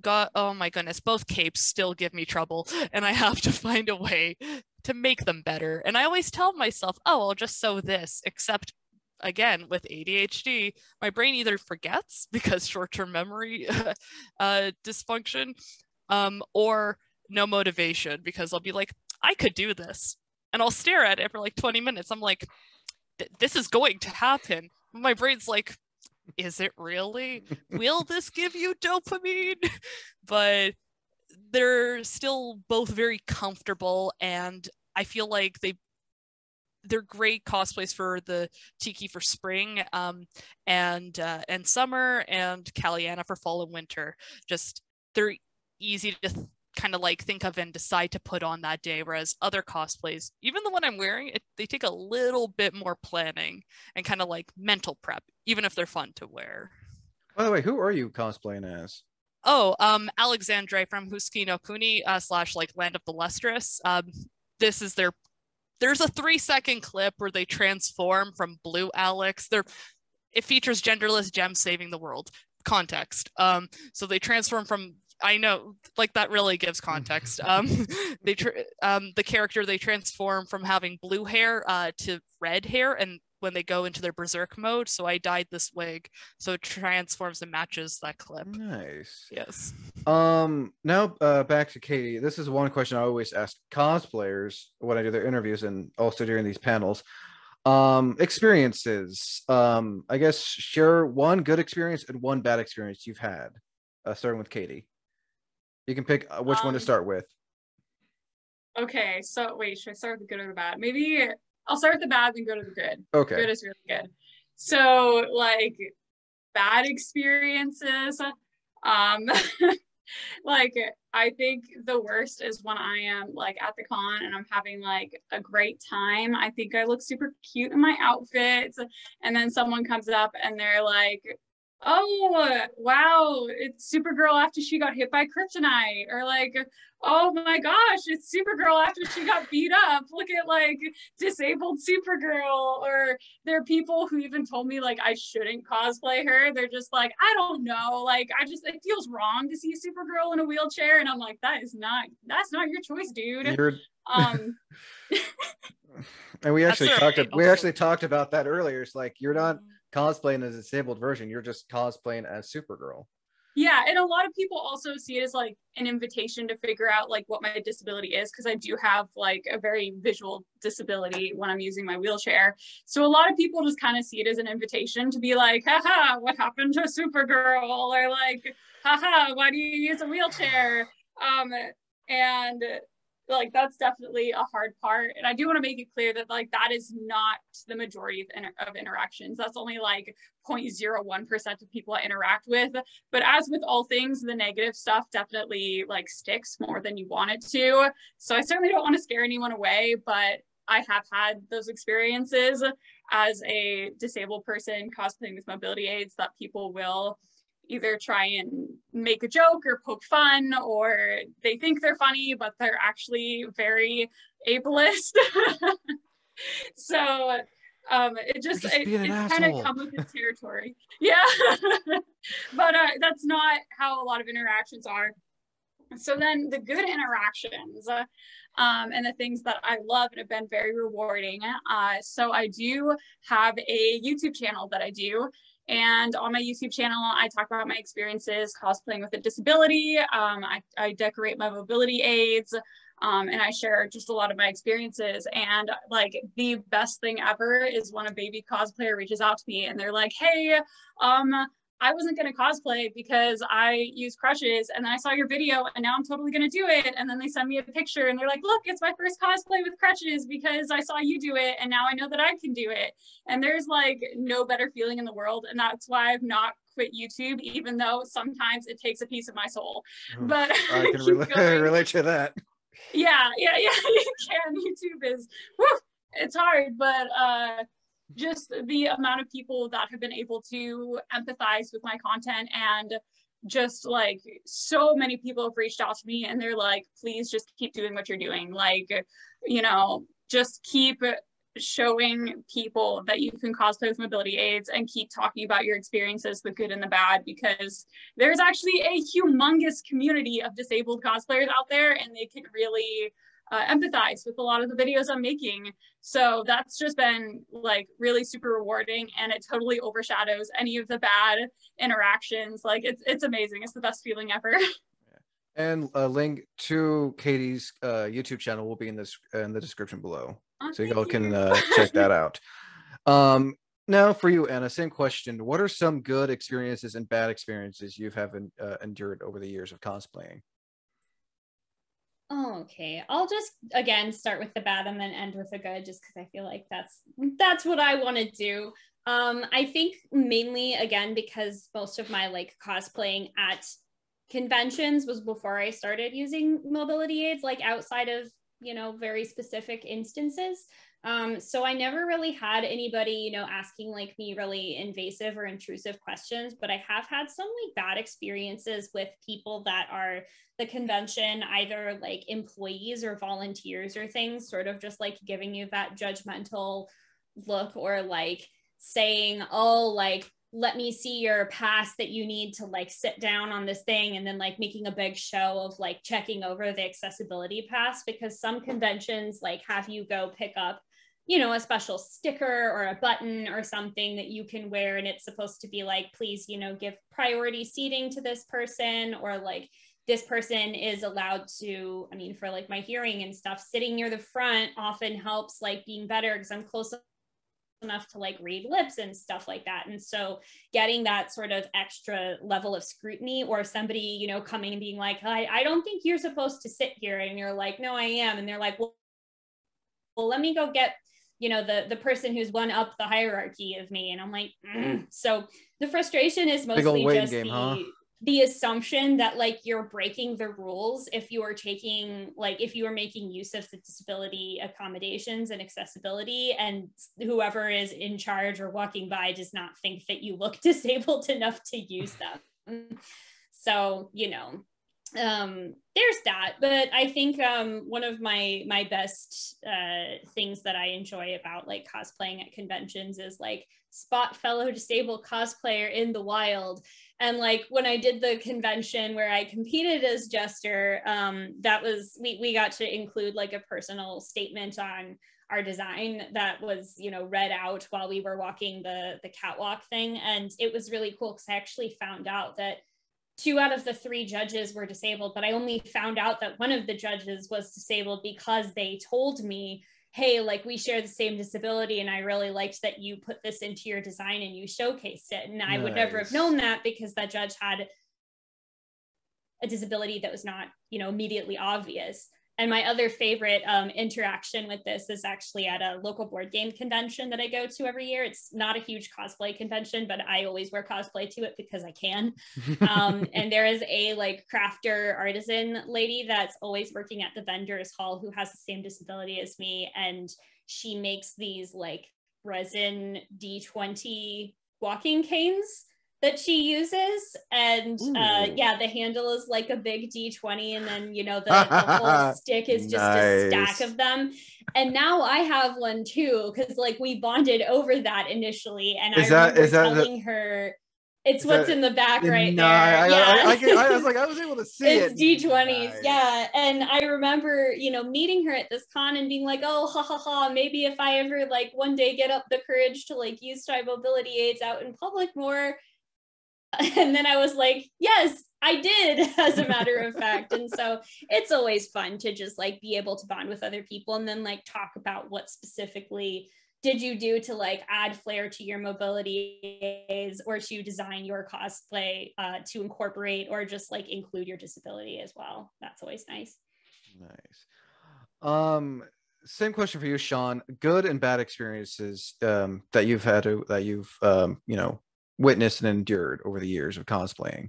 God, oh my goodness, both capes still give me trouble and I have to find a way to make them better. And I always tell myself, oh, I'll just sew this, except again, with ADHD, my brain either forgets because short-term memory dysfunction, or no motivation because I'll be like, I could do this. And I'll stare at it for like 20 minutes. I'm like, this is going to happen. My brain's like, is it really? Will this give you dopamine? But they're still both very comfortable. And I feel like they're great cosplays for the Tiki for spring and summer, and Kaliana for fall and winter. Just they're easy to kind of like think of and decide to put on that day, whereas other cosplays, even the one I'm wearing, they take a little bit more planning and kind of like mental prep, even if they're fun to wear. By the way, who are you cosplaying as? Oh, Alexandre from Husky no Kuni / like Land of the Lustrous. This is there's a 3-second clip where they transform from Blue Alex. It features genderless gems saving the world. Context. So they transform from I know, like that really gives context. The character, they transform from having blue hair to red hair, and when they go into their berserk mode, so I dyed this wig so it transforms and matches that clip. Nice. Yes. Now back to Katie. This is one question I always ask cosplayers when I do their interviews and also during these panels. Experiences. I guess share one good experience and one bad experience you've had. Starting with Katie. You can pick which one to start with. Okay, so wait, should I start with the good or the bad? Maybe I'll start with the bad, then go to the good. Okay. Good is really good. So like bad experiences, like I think the worst is when I am like at the con and I'm having like a great time. I think I look super cute in my outfits, and then someone comes up and they're like, oh wow, it's Supergirl after she got hit by kryptonite, or like, oh my gosh, it's Supergirl after she got beat up, look at like disabled Supergirl. Or there are people who even told me like I shouldn't cosplay her. They're just like, I don't know, like it feels wrong to see Supergirl in a wheelchair, and I'm like, that's not your choice, dude. And we actually talked about that earlier. It's like you're not cosplaying as a disabled version, you're just cosplaying as Supergirl. Yeah, and a lot of people also see it as like an invitation to figure out like what my disability is, because I do have like a very visual disability when I'm using my wheelchair. So a lot of people just kind of see it as an invitation to be like, haha, what happened to Supergirl? Or like, haha, why do you use a wheelchair? And like that's definitely a hard part, and I do want to make it clear that like that is not the majority of interactions. That's only like 0.01% of people I interact with. But as with all things, the negative stuff definitely like sticks more than you want it to. So I certainly don't want to scare anyone away, but I have had those experiences as a disabled person cosplaying with mobility aids that people will either try and make a joke or poke fun, or they think they're funny, but they're actually very ableist. So it kind of comes with its territory. Yeah. But that's not how a lot of interactions are. So then the good interactions and the things that I love and have been very rewarding. So I do have a YouTube channel that I do. And on my YouTube channel, I talk about my experiences cosplaying with a disability. I decorate my mobility aids, and I share just a lot of my experiences. And like the best thing ever is when a baby cosplayer reaches out to me and they're like, hey, I wasn't going to cosplay because I use crutches, and then I saw your video and now I'm totally going to do it. And then they send me a picture and they're like, look, it's my first cosplay with crutches because I saw you do it and now I know that I can do it. And there's like no better feeling in the world. And that's why I've not quit YouTube, even though sometimes it takes a piece of my soul. But I can relate to that. Yeah, you can. YouTube is, whew, it's hard, but just the amount of people that have been able to empathize with my content, and just like so many people have reached out to me and they're like, please just keep doing what you're doing. Like, you know, just keep showing people that you can cosplay with mobility aids and keep talking about your experiences, the good and the bad, because there's actually a humongous community of disabled cosplayers out there, and they can really empathize with a lot of the videos I'm making. So that's just been like really super rewarding, and it totally overshadows any of the bad interactions. Like it's amazing. It's the best feeling ever. And a link to Katie's YouTube channel will be in the description below, so you all can check that out. Now for you, Anna, same question. What are some good experiences and bad experiences you have endured over the years of cosplaying? Okay, I'll just again start with the bad and then end with the good, just because I feel like that's what I want to do. I think mainly again because most of my like cosplaying at conventions was before I started using mobility aids, like outside of, you know, very specific instances. So I never really had anybody, you know, asking like me really invasive or intrusive questions, but I have had some like bad experiences with people that are the convention, either like employees or volunteers or things, sort of just like giving you that judgmental look, or like saying, oh, like, let me see your pass that you need to like sit down on this thing, and then like making a big show of like checking over the accessibility pass, because some conventions like have you go pick up, you know, a special sticker or a button or something that you can wear, and it's supposed to be like, please, you know, give priority seating to this person, or like this person is allowed to, I mean, for like my hearing and stuff, sitting near the front often helps like being better because I'm close enough to like read lips and stuff like that. And so getting that sort of extra level of scrutiny, or somebody, you know, coming and being like, I don't think you're supposed to sit here, and you're like, no, I am, and they're like, well let me go get, you know, the person who's one up the hierarchy of me, and I'm like, So the frustration is mostly just the assumption that like you're breaking the rules if you are taking, like if you are making use of the disability accommodations and accessibility, and whoever is in charge or walking by does not think that you look disabled enough to use them. So, you know, there's that. But I think one of my best things that I enjoy about like cosplaying at conventions is like spot fellow disabled cosplayer in the wild. And like when I did the convention where I competed as Jester, that was, we got to include like a personal statement on our design that was, you know, read out while we were walking the catwalk thing. And it was really cool because I actually found out that 2 out of the 3 judges were disabled, but I only found out that one of the judges was disabled because they told me, hey, like we share the same disability, and I really liked that you put this into your design and you showcased it. And I would never have known that because that judge had a disability that was not, you know, immediately obvious. And my other favorite interaction with this is actually at a local board game convention that I go to every year. It's not a huge cosplay convention, but I always wear cosplay to it because I can. And there is a like crafter artisan lady that's always working at the vendors hall who has the same disability as me. And she makes these like resin D20 walking canes that she uses, and yeah, the handle is like a big D20, and then, you know, the whole stick is just a stack of them. And now I have one too, because like we bonded over that initially, and I remember telling her it's what's in the back right there. I was like, I was able to see it's D20s, yeah. And I remember, you know, meeting her at this con and being like, oh, ha ha ha, maybe if I ever like one day get up the courage to like use my mobility aids out in public more. And then I was like, yes, I did, as a matter of fact. And so it's always fun to just like be able to bond with other people and then like talk about what specifically did you do to like add flair to your mobility aids, or to design your cosplay to incorporate or just like include your disability as well. That's always nice. Nice. Same question for you, Sean. Good and bad experiences that you've had to, that you've you know, witnessed and endured over the years of cosplaying.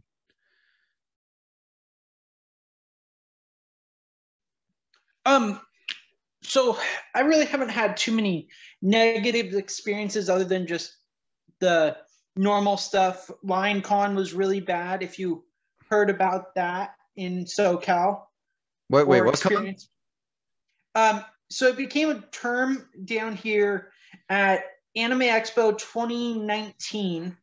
So I really haven't had too many negative experiences other than just the normal stuff. LionCon was really bad, if you heard about that in SoCal. Wait, what con? So it became a term down here at Anime Expo 2019,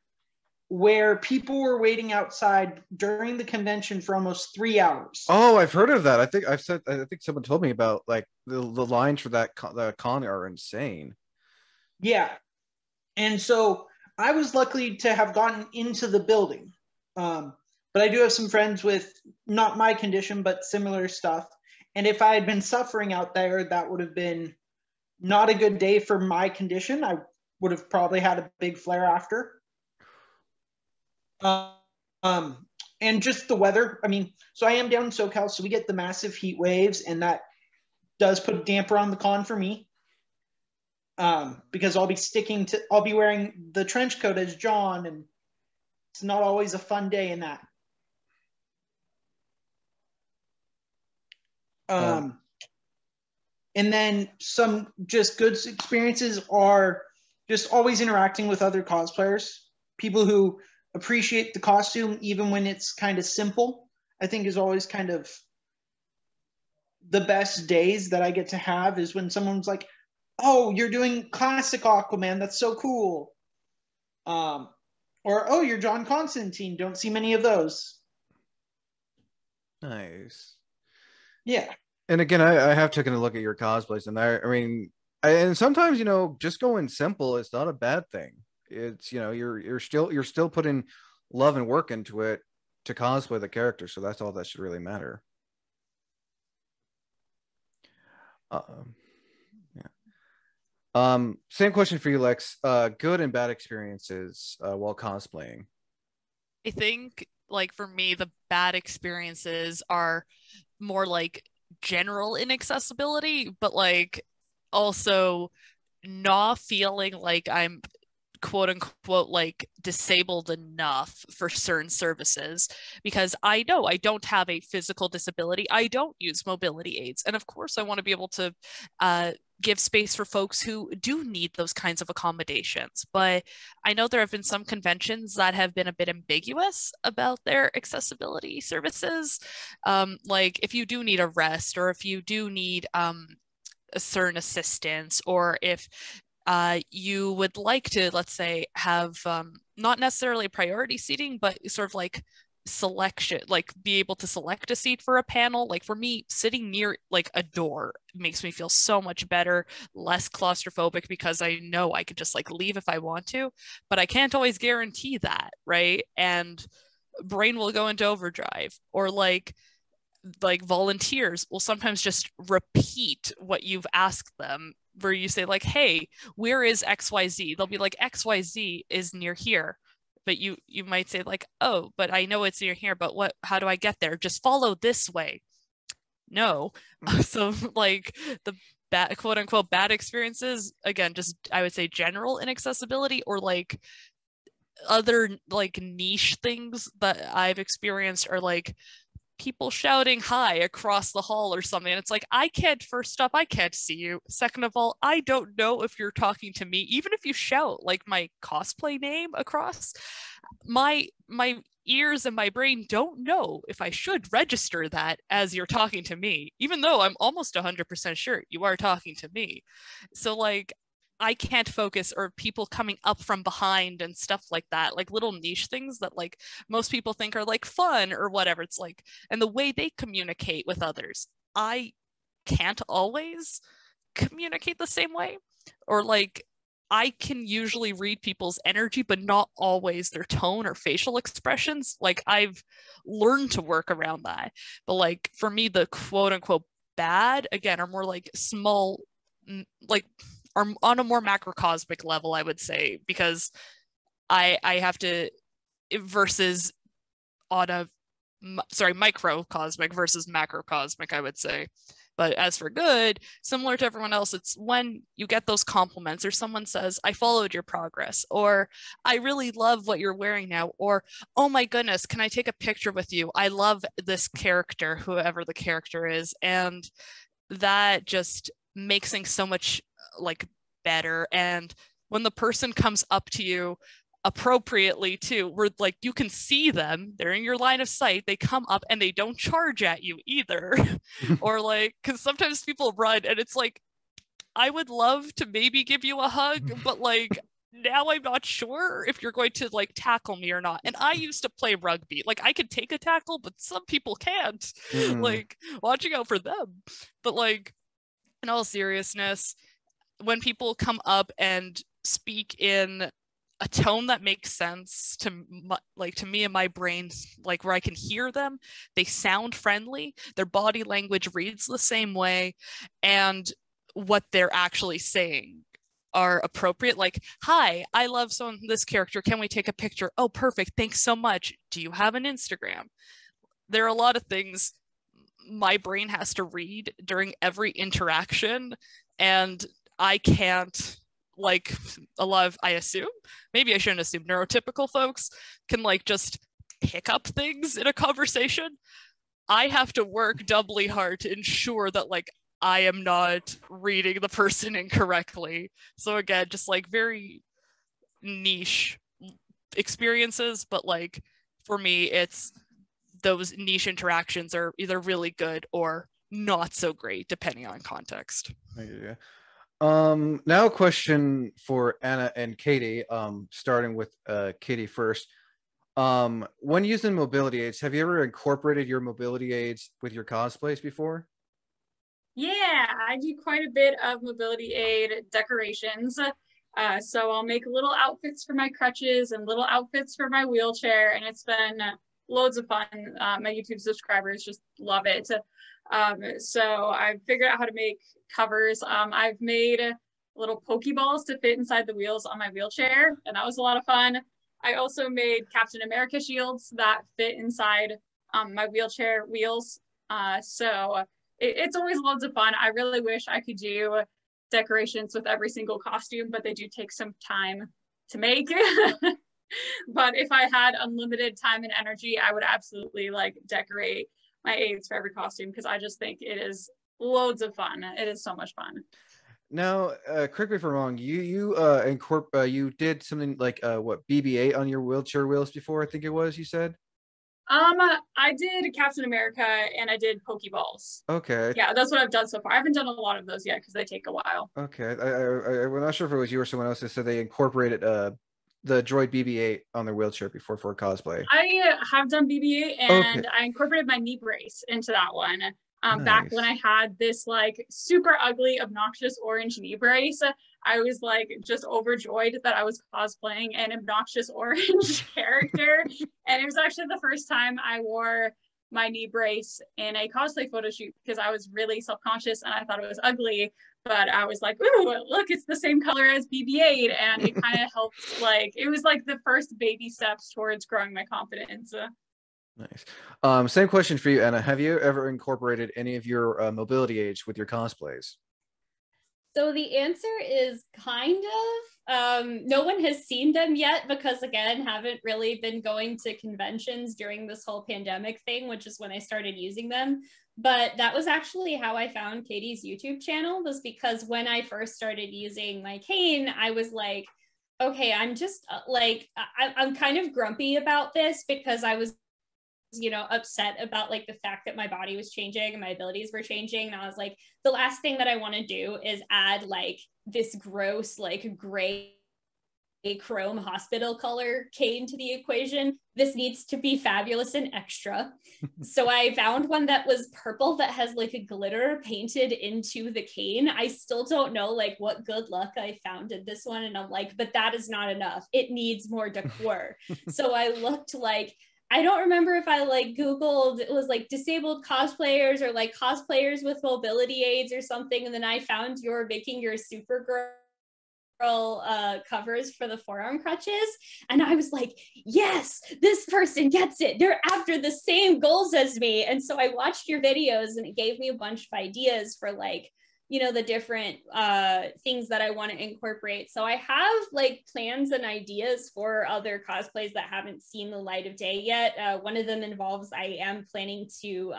where people were waiting outside during the convention for almost 3 hours. Oh, I've heard of that. I think someone told me about like the lines for that con are insane. Yeah. And so I was lucky to have gotten into the building. But I do have some friends with not my condition, but similar stuff. And if I had been suffering out there, that would have been not a good day for my condition. I would have probably had a big flare after. And just the weather. I mean, so I am down in SoCal, so we get the massive heat waves, and that does put a damper on the con for me. Because I'll be wearing the trench coat as John, and it's not always a fun day in that. And then some just good experiences are just always interacting with other cosplayers, people who appreciate the costume even when it's kind of simple. I think is always kind of the best days that I get to have, is when someone's like, oh, you're doing classic Aquaman, that's so cool. Or, oh, you're John Constantine. Don't see many of those. Nice. Yeah. And again, I have taken a look at your cosplays, and I mean, and sometimes, you know, just going simple is not a bad thing. It's, you know, you're still putting love and work into it to cosplay the character, so that's all that should really matter. Yeah. Same question for you, Lex. Good and bad experiences while cosplaying. I think, like, for me, the bad experiences are more like general inaccessibility, but like also not feeling like I'm quote unquote like disabled enough for certain services, because I know I don't have a physical disability. I don't use mobility aids. And of course, I want to be able to give space for folks who do need those kinds of accommodations. But I know there have been some conventions that have been a bit ambiguous about their accessibility services. Like if you do need a rest, or if you do need a certain assistance, or if you would like to, let's say, have not necessarily priority seating, but sort of like selection, like be able to select a seat for a panel. Like for me, sitting near like a door makes me feel so much better, less claustrophobic, because I know I could just like leave if I want to, but I can't always guarantee that, right? And brain will go into overdrive. Or like volunteers will sometimes just repeat what you've asked them, where you say like, hey, where is XYZ? They'll be like, XYZ is near here. But you might say like, oh, but I know it's near here, but how do I get there? Just follow this way. No. So like the bad, quote unquote, bad experiences, again, just I would say general inaccessibility, or like other like niche things that I've experienced are like people shouting hi across the hall or something. And it's like, first off, I can't see you. Second of all, I don't know if you're talking to me. Even if you shout like my cosplay name across, my ears and my brain don't know if I should register that as you're talking to me, even though I'm almost 100% sure you are talking to me. So like, I can't focus, or people coming up from behind and stuff like that, like little niche things that like most people think are like fun or whatever. It's like, and the way they communicate with others, I can't always communicate the same way. Or like, I can usually read people's energy, but not always their tone or facial expressions. Like I've learned to work around that. But like for me, the quote unquote bad, again, are more like small, like are on a more macrocosmic level, I would say, because I have to, versus on a microcosmic versus macrocosmic, I would say. But as for good, similar to everyone else, it's when you get those compliments, or someone says, I followed your progress, or I really love what you're wearing now, or oh my goodness, can I take a picture with you? I love this character, whoever the character is. And that just makes things so much like better. And when the person comes up to you appropriately too, where like you can see them, they're in your line of sight, they come up and they don't charge at you either. Or like, because sometimes people run and it's like, I would love to maybe give you a hug, but like now I'm not sure if you're going to like tackle me or not. And I used to play rugby, like I could take a tackle, but some people can't. Like watching out for them. But like in all seriousness, when people come up and speak in a tone that makes sense to me and my brain, like where I can hear them, they sound friendly, their body language reads the same way, and what they're actually saying are appropriate. Like, hi, I love this character, can we take a picture? Oh, perfect, thanks so much. Do you have an Instagram? There are a lot of things my brain has to read during every interaction, and I can't, like a lot of, I assume, maybe I shouldn't assume, neurotypical folks can like just pick up things in a conversation. I have to work doubly hard to ensure that like I am not reading the person incorrectly. So again, just like very niche experiences, but like for me, it's those niche interactions are either really good or not so great, depending on context. Yeah. Now a question for Anna and Katie. Starting with Katie first. When using mobility aids, have you ever incorporated your mobility aids with your cosplays before? Yeah, I do quite a bit of mobility aid decorations. So I'll make little outfits for my crutches and little outfits for my wheelchair, and it's been loads of fun. My YouTube subscribers just love it. So I've figured out how to make covers. I've made little Pokeballs to fit inside the wheels on my wheelchair, and that was a lot of fun. I also made Captain America shields that fit inside my wheelchair wheels. So it's always loads of fun. I really wish I could do decorations with every single costume, but they do take some time to make. But if I had unlimited time and energy, I would absolutely like decorate my aids for every costume, because I just think it is loads of fun. It is so much fun. Now, correct me if I'm wrong. You you did something like what, BB-8 on your wheelchair wheels before? I think it was. You said. I did Captain America and I did Pokeballs. Okay. Yeah, that's what I've done so far. I haven't done a lot of those yet because they take a while. Okay. I'm not sure if it was you or someone else that said they incorporated the droid BB-8 on their wheelchair before for cosplay. I have done BB-8 and okay. I incorporated my knee brace into that one. Nice. Back when I had this like super ugly, obnoxious orange knee brace, I was like just overjoyed that I was cosplaying an obnoxious orange character. And it was actually the first time I wore my knee brace in a cosplay photo shoot because I was really self-conscious and I thought it was ugly. But I was like, ooh, look, it's the same color as BB-8. And it kind of helped, like, it was like the first baby steps towards growing my confidence. Nice. Same question for you, Anna. Have you ever incorporated any of your mobility aids with your cosplays? So the answer is kind of. No one has seen them yet because, again, haven't really been going to conventions during this whole pandemic thing, which is when I started using them. But that was actually how I found Katie's YouTube channel, was because when I first started using my cane, I was like, okay, I'm just like, I'm kind of grumpy about this because I was, you know, upset about like the fact that my body was changing and my abilities were changing. And I was like, the last thing that I want to do is add like this gross, like gray chrome hospital color cane to the equation. This needs to be fabulous and extra. So I found one that was purple that has like a glitter painted into the cane. I still don't know like what good luck I found in this one. And I'm like, but that is not enough. It needs more decor. So I looked like, I don't remember if I like Googled, it was like disabled cosplayers or like cosplayers with mobility aids or something. And then I found you're making your Supergirl covers for the forearm crutches. And I was like, yes, this person gets it. They're after the same goals as me. And so I watched your videos and it gave me a bunch of ideas for like, you know, the different things that I want to incorporate. So I have like plans and ideas for other cosplays that haven't seen the light of day yet. One of them involves, I am planning to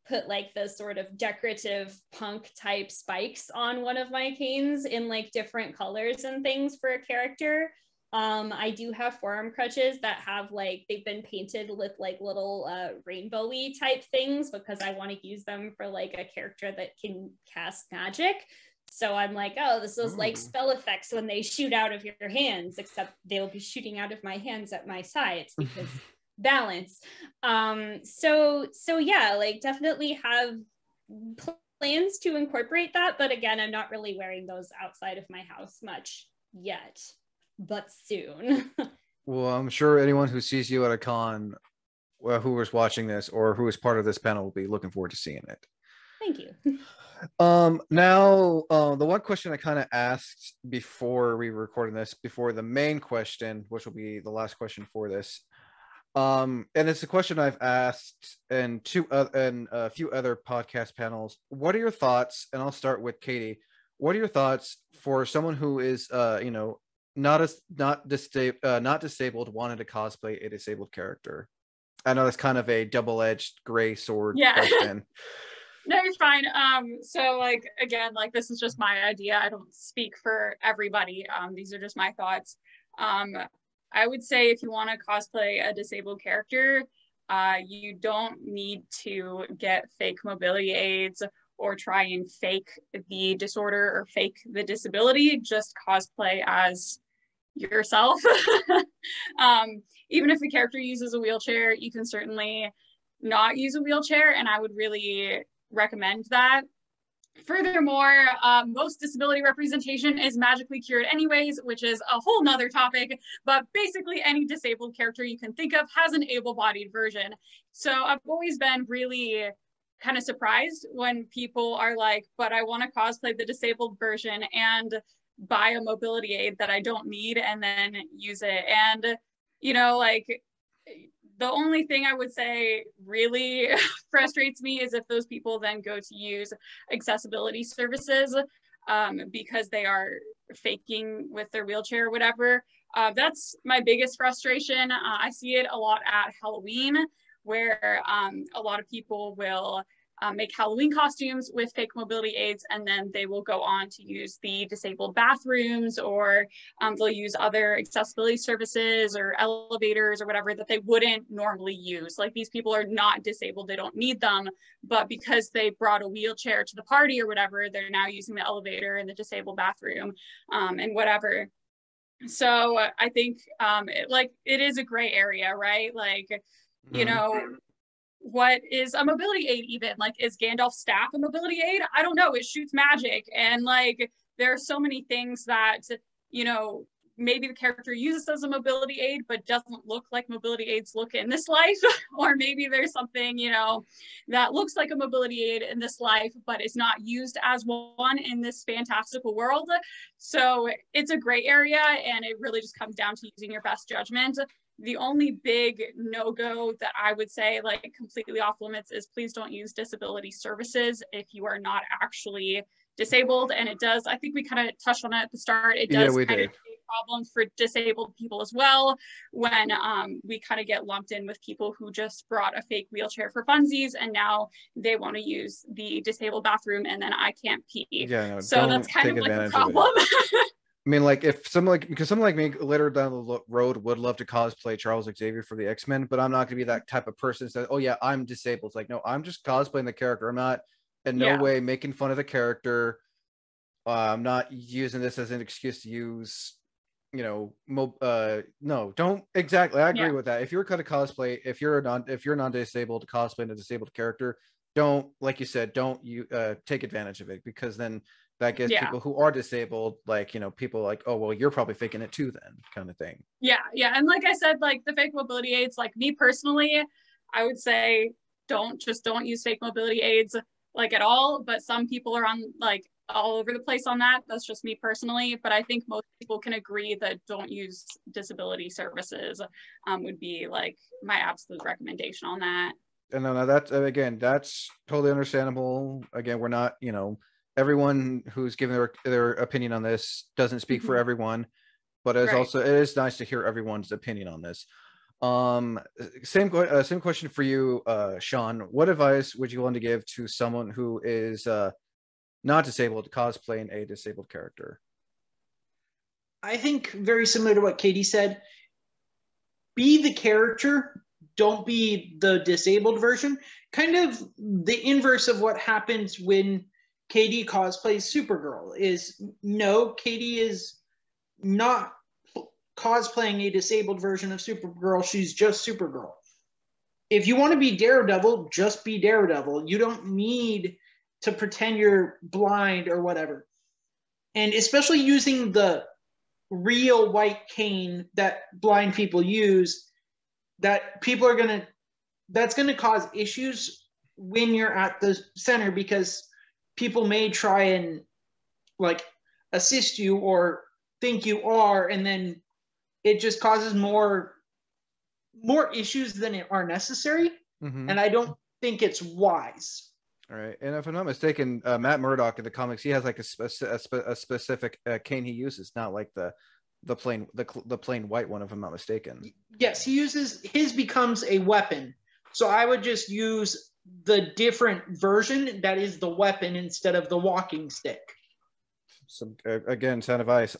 put like the sort of decorative punk type spikes on one of my canes in like different colors and things for a character. I do have forearm crutches that have like, they've been painted with like little rainbowy type things because I want to use them for like a character that can cast magic. So I'm like, oh, this is like spell effects when they shoot out of your hands, except they'll be shooting out of my hands at my sides because balance. So yeah, like definitely have plans to incorporate that. But again, I'm not really wearing those outside of my house much yet. But soon. Well, I'm sure anyone who sees you at a con, who was watching this or who is part of this panel, will be looking forward to seeing it. Thank you. Now, the one question I kind of asked before we were recording this, before the main question, which will be the last question for this, and it's a question I've asked in a few other podcast panels. What are your thoughts? And I'll start with Katie. What are your thoughts for someone who is, you know, not disabled, wanted to cosplay a disabled character? I know that's kind of a double-edged gray sword question. No, you're fine. So like, again, like this is just my idea. I don't speak for everybody. These are just my thoughts. I would say if you want to cosplay a disabled character, you don't need to get fake mobility aids or try and fake the disorder or fake the disability. Just cosplay as yourself. Even if the character uses a wheelchair, you can certainly not use a wheelchair, and I would really recommend that. Furthermore, most disability representation is magically cured anyways, which is a whole nother topic, but basically any disabled character you can think of has an able-bodied version. So I've always been really kind of surprised when people are like, but I want to cosplay the disabled version and buy a mobility aid that I don't need and then use it. And, you know, like, the only thing I would say really frustrates me is if those people then go to use accessibility services because they are faking with their wheelchair or whatever. That's my biggest frustration. I see it a lot at Halloween, where a lot of people will make Halloween costumes with fake mobility aids, and then they will go on to use the disabled bathrooms, or they'll use other accessibility services or elevators or whatever that they wouldn't normally use. Like, these people are not disabled, they don't need them, but because they brought a wheelchair to the party or whatever, they're now using the elevator and the disabled bathroom and whatever. So I think it is a gray area, right? Like, you know, what is a mobility aid even? Like, is Gandalf's staff a mobility aid? I don't know. It shoots magic. And like, there are so many things that, you know, maybe the character uses as a mobility aid, but doesn't look like mobility aids look in this life. Or maybe there's something, you know, that looks like a mobility aid in this life, but is not used as one in this fantastical world. So it's a gray area, and it really just comes down to using your best judgment. The only big no-go that I would say, like, completely off limits, is please don't use disability services if you are not actually disabled. And it does, I think we kind of touched on it at the start, it does kind of create problems for disabled people as well, when we kind of get lumped in with people who just brought a fake wheelchair for funsies, and now they want to use the disabled bathroom, and then I can't pee. Yeah, no, so that's kind of like a problem. I mean, like, if someone like me later down the road would love to cosplay Charles Xavier for the X-Men, but I'm not going to be that type of person that says, oh yeah, I'm disabled. It's like, no, I'm just cosplaying the character. I'm not in no way making fun of the character. I'm not using this as an excuse to use, you know, no, don't exactly. I agree with that. If you're going to cosplay, if you're non-disabled to cosplay a disabled character, don't, like you said, don't take advantage of it, because then that gives people who are disabled, like, you know, people like, oh, well, you're probably faking it too then, kind of thing. Yeah. And like I said, like, the fake mobility aids, like, me personally, I would say don't use fake mobility aids, like, at all. But some people are on, like, all over the place on that. That's just me personally. But I think most people can agree that don't use disability services would be, like, my absolute recommendation on that. And no, that's, again, that's totally understandable. Again, we're not, you know, everyone who's giving their opinion on this doesn't speak for everyone, but it is nice to hear everyone's opinion on this. Same question for you, Sean. What advice would you want to give to someone who is not disabled, cosplaying a disabled character? I think very similar to what Katie said. Be the character, don't be the disabled version. Kind of the inverse of what happens when Katie cosplays Supergirl. Is no, Katie is not cosplaying a disabled version of Supergirl. She's just Supergirl. If you want to be Daredevil, just be Daredevil. You don't need to pretend you're blind or whatever. And especially using the real white cane that blind people use, that people are that's going to cause issues when you're at the center, because people may try and, like, assist you or think you are, and then it just causes more issues than are necessary. And I don't think it's wise. All right, and if I'm not mistaken, Matt Murdock in the comics, he has like a specific cane he uses, not like the plain white one, if I'm not mistaken. Yes, he uses his, becomes a weapon. So I would just use the different version that is the weapon instead of the walking stick. So again, sound advice.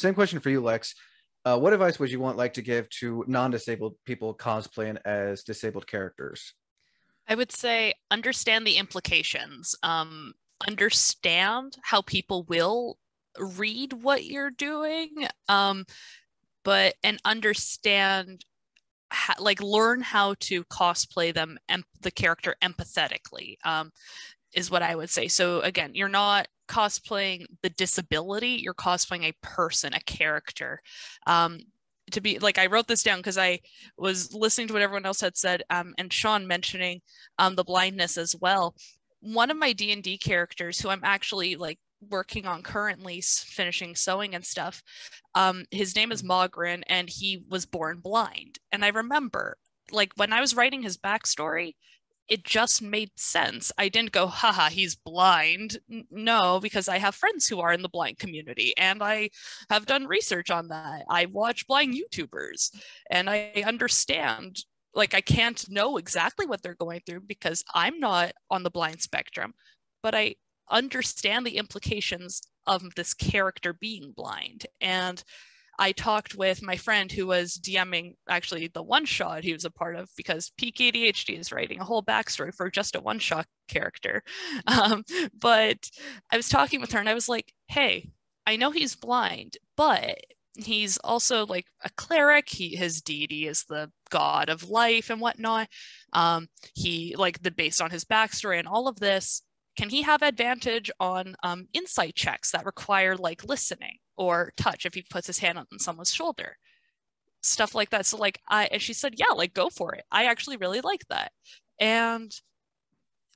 Same question for you, Lex. What advice would you like to give to non-disabled people cosplaying as disabled characters? I would say understand the implications. Understand how people will read what you're doing, and understand like learn how to cosplay them and the character empathetically, is what I would say. So again, you're not cosplaying the disability, you're cosplaying a person, a character. To be like, I wrote this down because I was listening to what everyone else had said, and Sean mentioning the blindness as well. One of my D&D characters, who I'm actually like working on currently, finishing sewing and stuff, his name is Mogren, and he was born blind. And I remember, like, when I was writing his backstory, it just made sense. I didn't go, haha, he's blind. No, because I have friends who are in the blind community, and I have done research on that. I watch blind YouTubers, and I understand, like, I can't know exactly what they're going through because I'm not on the blind spectrum, but I understand the implications of this character being blind. And I talked with my friend who was DMing actually the one shot he was a part of, because Peak ADHD is writing a whole backstory for just a one shot character. But I was talking with her and I was like, hey, I know he's blind, but he's also like a cleric. His deity is the god of life and whatnot. He like based on his backstory and all of this, can he have advantage on insight checks that require like listening or touch if he puts his hand on someone's shoulder? Stuff like that. So like and she said, yeah, like go for it. I actually really like that. And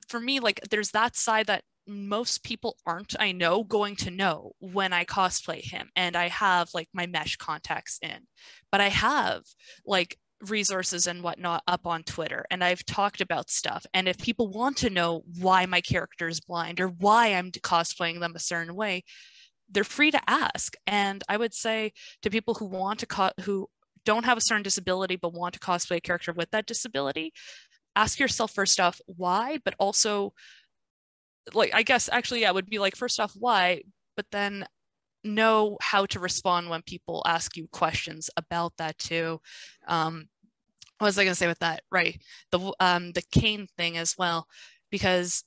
for me, like there's that side that most people aren't, I know, going to know when I cosplay him. And I have like my mesh contacts in, but I have like resources and whatnot up on Twitter, and I've talked about stuff. And if people want to know why my character is blind or why I'm cosplaying them a certain way, they're free to ask. And I would say to people who want to who don't have a certain disability but want to cosplay a character with that disability, ask yourself first off why, but also like, I guess actually, yeah, it would be like first off why, but then know how to respond when people ask you questions about that too. What was I going to say with that? Right. The cane thing as well, because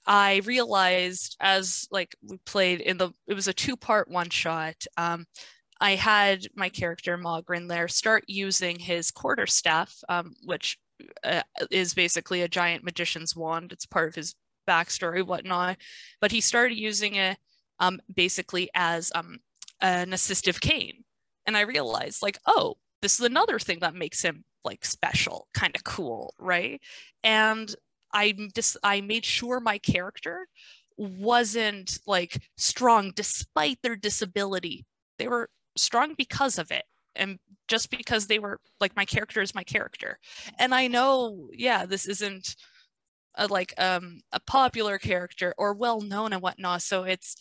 I realized as like we played it was a 2-part one shot. I had my character Mogren there start using his quarterstaff, which is basically a giant magician's wand. It's part of his backstory, whatnot. But he started using it basically as an assistive cane. And I realized like, oh, this is another thing that makes him like special, kind of cool, right? And I made sure my character wasn't like strong despite their disability. They were strong because of it. And just because they were like, my character is my character. And I know, yeah, this isn't a popular character or well known and whatnot. So it's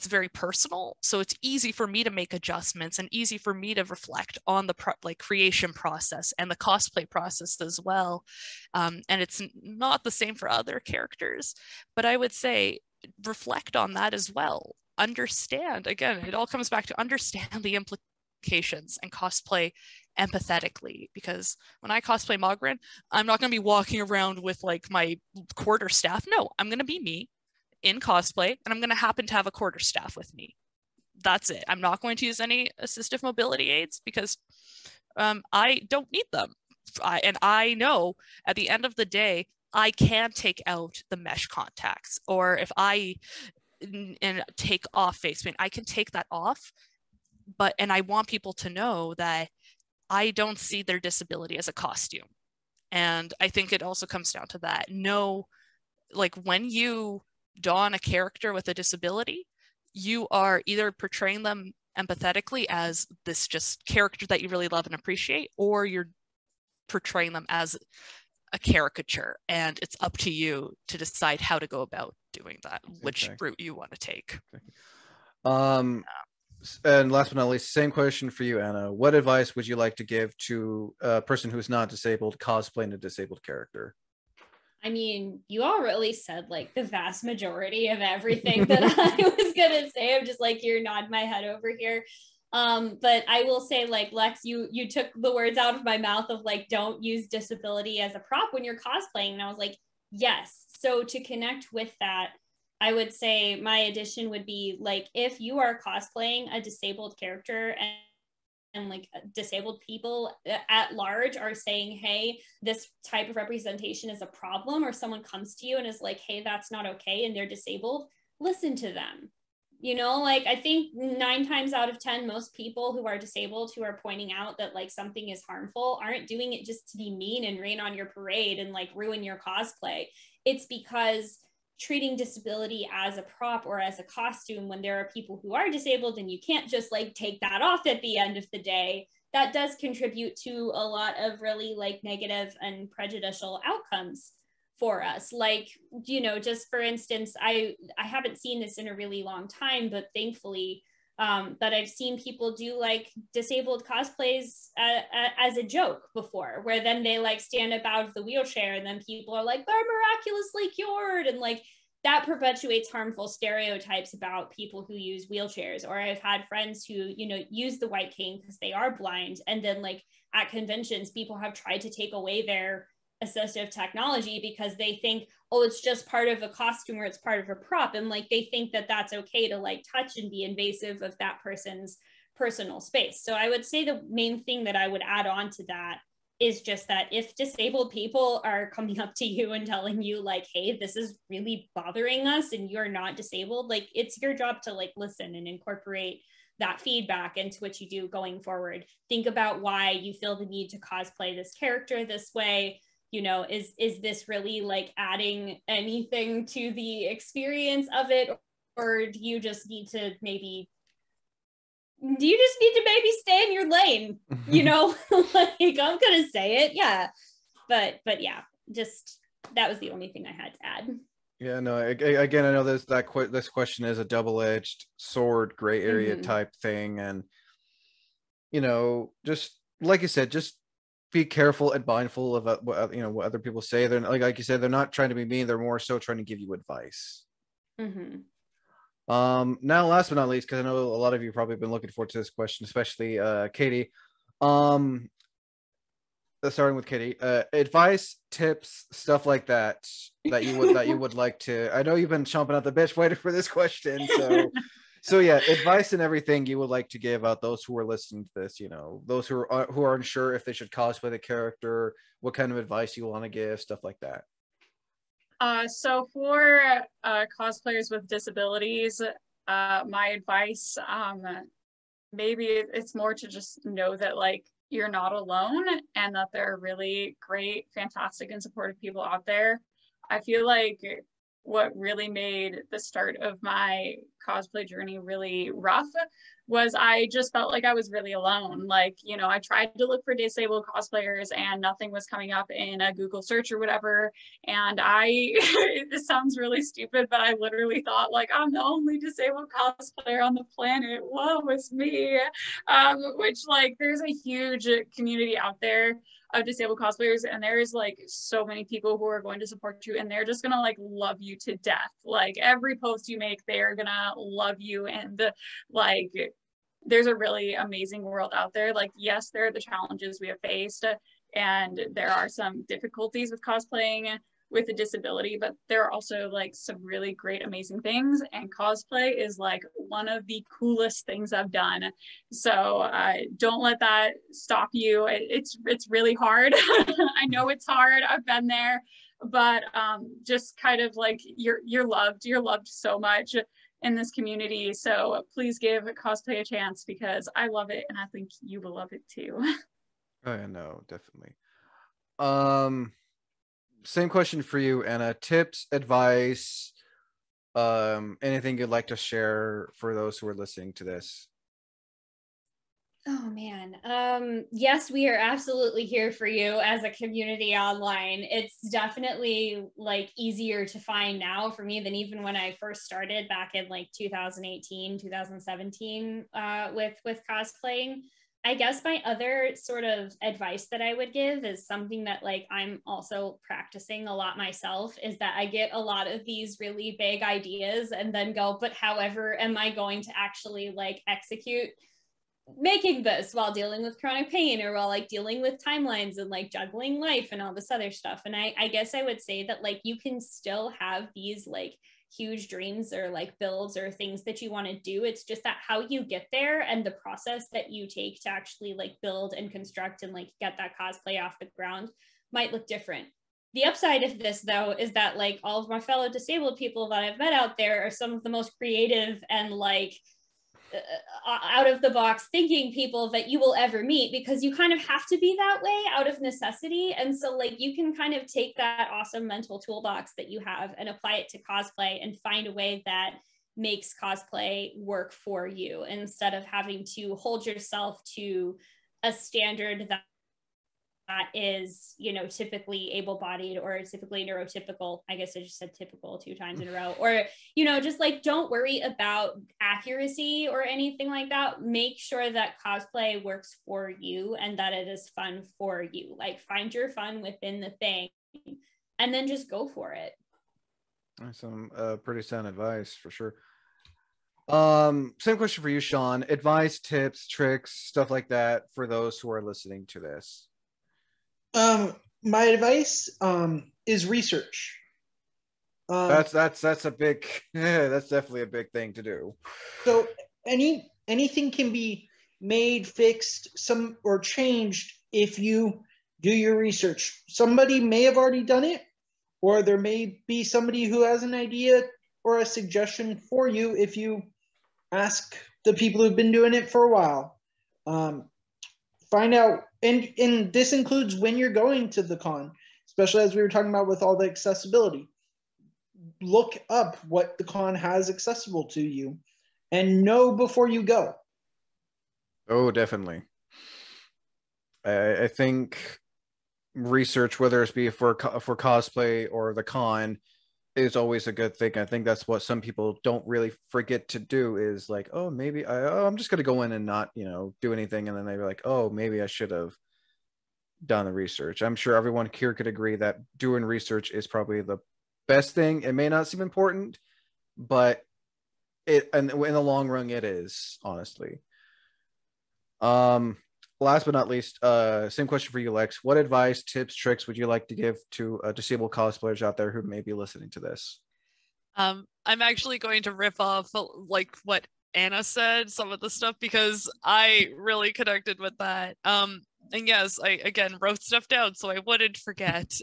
very personal. So it's easy for me to make adjustments and easy for me to reflect on the creation process and the cosplay process as well. And it's not the same for other characters, but I would say reflect on that as well. Understand, again, it all comes back to understand the implications and cosplay empathetically, because when I cosplay Mogren, I'm not going to be walking around with like my quarterstaff. No, I'm going to be me in cosplay, and I'm going to happen to have a quarterstaff with me. That's it. I'm not going to use any assistive mobility aids because I don't need them. And I know at the end of the day, I can take out the mesh contacts, or if I take off face paint, I can take that off. And I want people to know that I don't see their disability as a costume. And I think it also comes down to that. No, like when you don a character with a disability, you are either portraying them empathetically as this just character that you really love and appreciate, or you're portraying them as a caricature, and it's up to you to decide how to go about doing that, which route you want to take. And last but not least, same question for you, Anna. What advice would you like to give to a person who's not disabled cosplaying a disabled character? I mean, you all really said like the vast majority of everything that I was gonna say. I'm just like, you're nodding my head over here. But I will say, like, Lex, you took the words out of my mouth of like, don't use disability as a prop when you're cosplaying. And I was like, yes. So to connect with that, I would say my addition would be like, if you are cosplaying a disabled character and like disabled people at large are saying, hey, this type of representation is a problem, or someone comes to you and is like, hey, that's not okay, and they're disabled, listen to them. You know, like, I think 9 times out of 10, most people who are disabled who are pointing out that like something is harmful aren't doing it just to be mean and rain on your parade and like ruin your cosplay. It's because treating disability as a prop or as a costume when there are people who are disabled and you can't just like take that off at the end of the day, that does contribute to a lot of really like negative and prejudicial outcomes for us. Like, you know, just for instance, I haven't seen this in a really long time, but thankfully that I've seen people do like disabled cosplays as a joke before, where then they like stand up out of the wheelchair and then people are like, they're miraculously cured, and like that perpetuates harmful stereotypes about people who use wheelchairs. Or I've had friends who, you know, use the white cane because they are blind, and then like at conventions people have tried to take away their assistive technology because they think, oh, it's just part of a costume or it's part of a prop, and like they think that that's okay to like touch and be invasive of that person's personal space. So I would say the main thing that I would add on to that is just that if disabled people are coming up to you and telling you like, hey, this is really bothering us and you're not disabled, like it's your job to like listen and incorporate that feedback into what you do going forward. Think about why you feel the need to cosplay this character this way. You know, is this really like adding anything to the experience of it, or do you just need to maybe stay in your lane, you know? Like, I'm gonna say it, yeah, but yeah, just that was the only thing I had to add. Yeah, no, again, I know this question is a double-edged sword, gray area type thing, and you know, just like you said, just be careful and mindful of what you know what other people say. They're like you said, they're not trying to be mean, they're more so trying to give you advice. Now last but not least, because I know a lot of you probably been looking forward to this question, especially Katie. Starting with Katie, advice, tips, stuff like that you would like to. I know you've been chomping at the bit waiting for this question, so yeah, advice and everything you would like to give out those who are listening to this, you know, those who are unsure if they should cosplay the character, what kind of advice you want to give, stuff like that. So for cosplayers with disabilities, my advice, maybe it's more to just know that like you're not alone and that there are really great, fantastic, and supportive people out there. I feel like what really made the start of my cosplay journey really rough was I just felt like I was really alone. Like, you know, I tried to look for disabled cosplayers and nothing was coming up in a Google search or whatever. And it sounds really stupid, but I literally thought like, I'm the only disabled cosplayer on the planet. Woe is me. Which like, there's a huge community out there of disabled cosplayers, and there's like so many people who are going to support you, and they're just gonna like love you to death. Like every post you make, they're gonna love you, and like there's a really amazing world out there. Like, yes, there are the challenges we have faced, and there are some difficulties with cosplaying with a disability, but there are also like some really great, amazing things, and cosplay is like one of the coolest things I've done. So don't let that stop you. It's really hard. I know it's hard. I've been there, but just kind of like you're loved so much in this community. So please give cosplay a chance, because I love it and I think you will love it too. Oh yeah, no, definitely. Same question for you, Anna. Tips, advice, anything you'd like to share for those who are listening to this? Oh man. Yes, we are absolutely here for you as a community online. It's definitely like easier to find now for me than even when I first started back in like 2018, 2017 with cosplaying. I guess my other sort of advice that I would give is something that like I'm also practicing a lot myself, is that I get a lot of these really big ideas and then go, but however am I going to actually like execute making this while dealing with chronic pain or while like dealing with timelines and like juggling life and all this other stuff. And I guess I would say that like you can still have these like huge dreams or like builds or things that you want to do. It's just that how you get there and the process that you take to actually like build and construct and like get that cosplay off the ground might look different. The upside of this though is that like all of my fellow disabled people that I've met out there are some of the most creative and like out of the box thinking people that you will ever meet, because you kind of have to be that way out of necessity. And so like you can kind of take that awesome mental toolbox that you have and apply it to cosplay and find a way that makes cosplay work for you, instead of having to hold yourself to a standard that is, you know, typically able-bodied or typically neurotypical. I guess I just said typical 2 times in a row. Or, you know, just like don't worry about accuracy or anything like that. Make sure that cosplay works for you and that it is fun for you. Like find your fun within the thing and then just go for it. That's some pretty sound advice for sure. Same question for you, Sean. Advice, tips, tricks, stuff like that for those who are listening to this. My advice is research. That's a big that's definitely a big thing to do. So anything can be made, fixed, or changed if you do your research. Somebody may have already done it, or there may be somebody who has an idea or a suggestion for you if you ask the people who've been doing it for a while. Find out, and this includes when you're going to the con, especially as we were talking about with all the accessibility. Look up what the con has accessible to you and know before you go. Oh, definitely. I think research, whether it's be for cosplay or the con, is always a good thing. I think that's what some people don't really forget to do, is like, oh, maybe I'm just going to go in and not, you know, do anything. And then they're like, oh, maybe I should have done the research. I'm sure everyone here could agree that doing research is probably the best thing. It may not seem important, but in the long run, it is, honestly. Last but not least, same question for you, Lex. What advice, tips, tricks would you like to give to disabled cosplayers out there who may be listening to this? I'm actually going to rip off like what Anna said, some of the stuff, because I really connected with that. And yes, I again wrote stuff down so I wouldn't forget.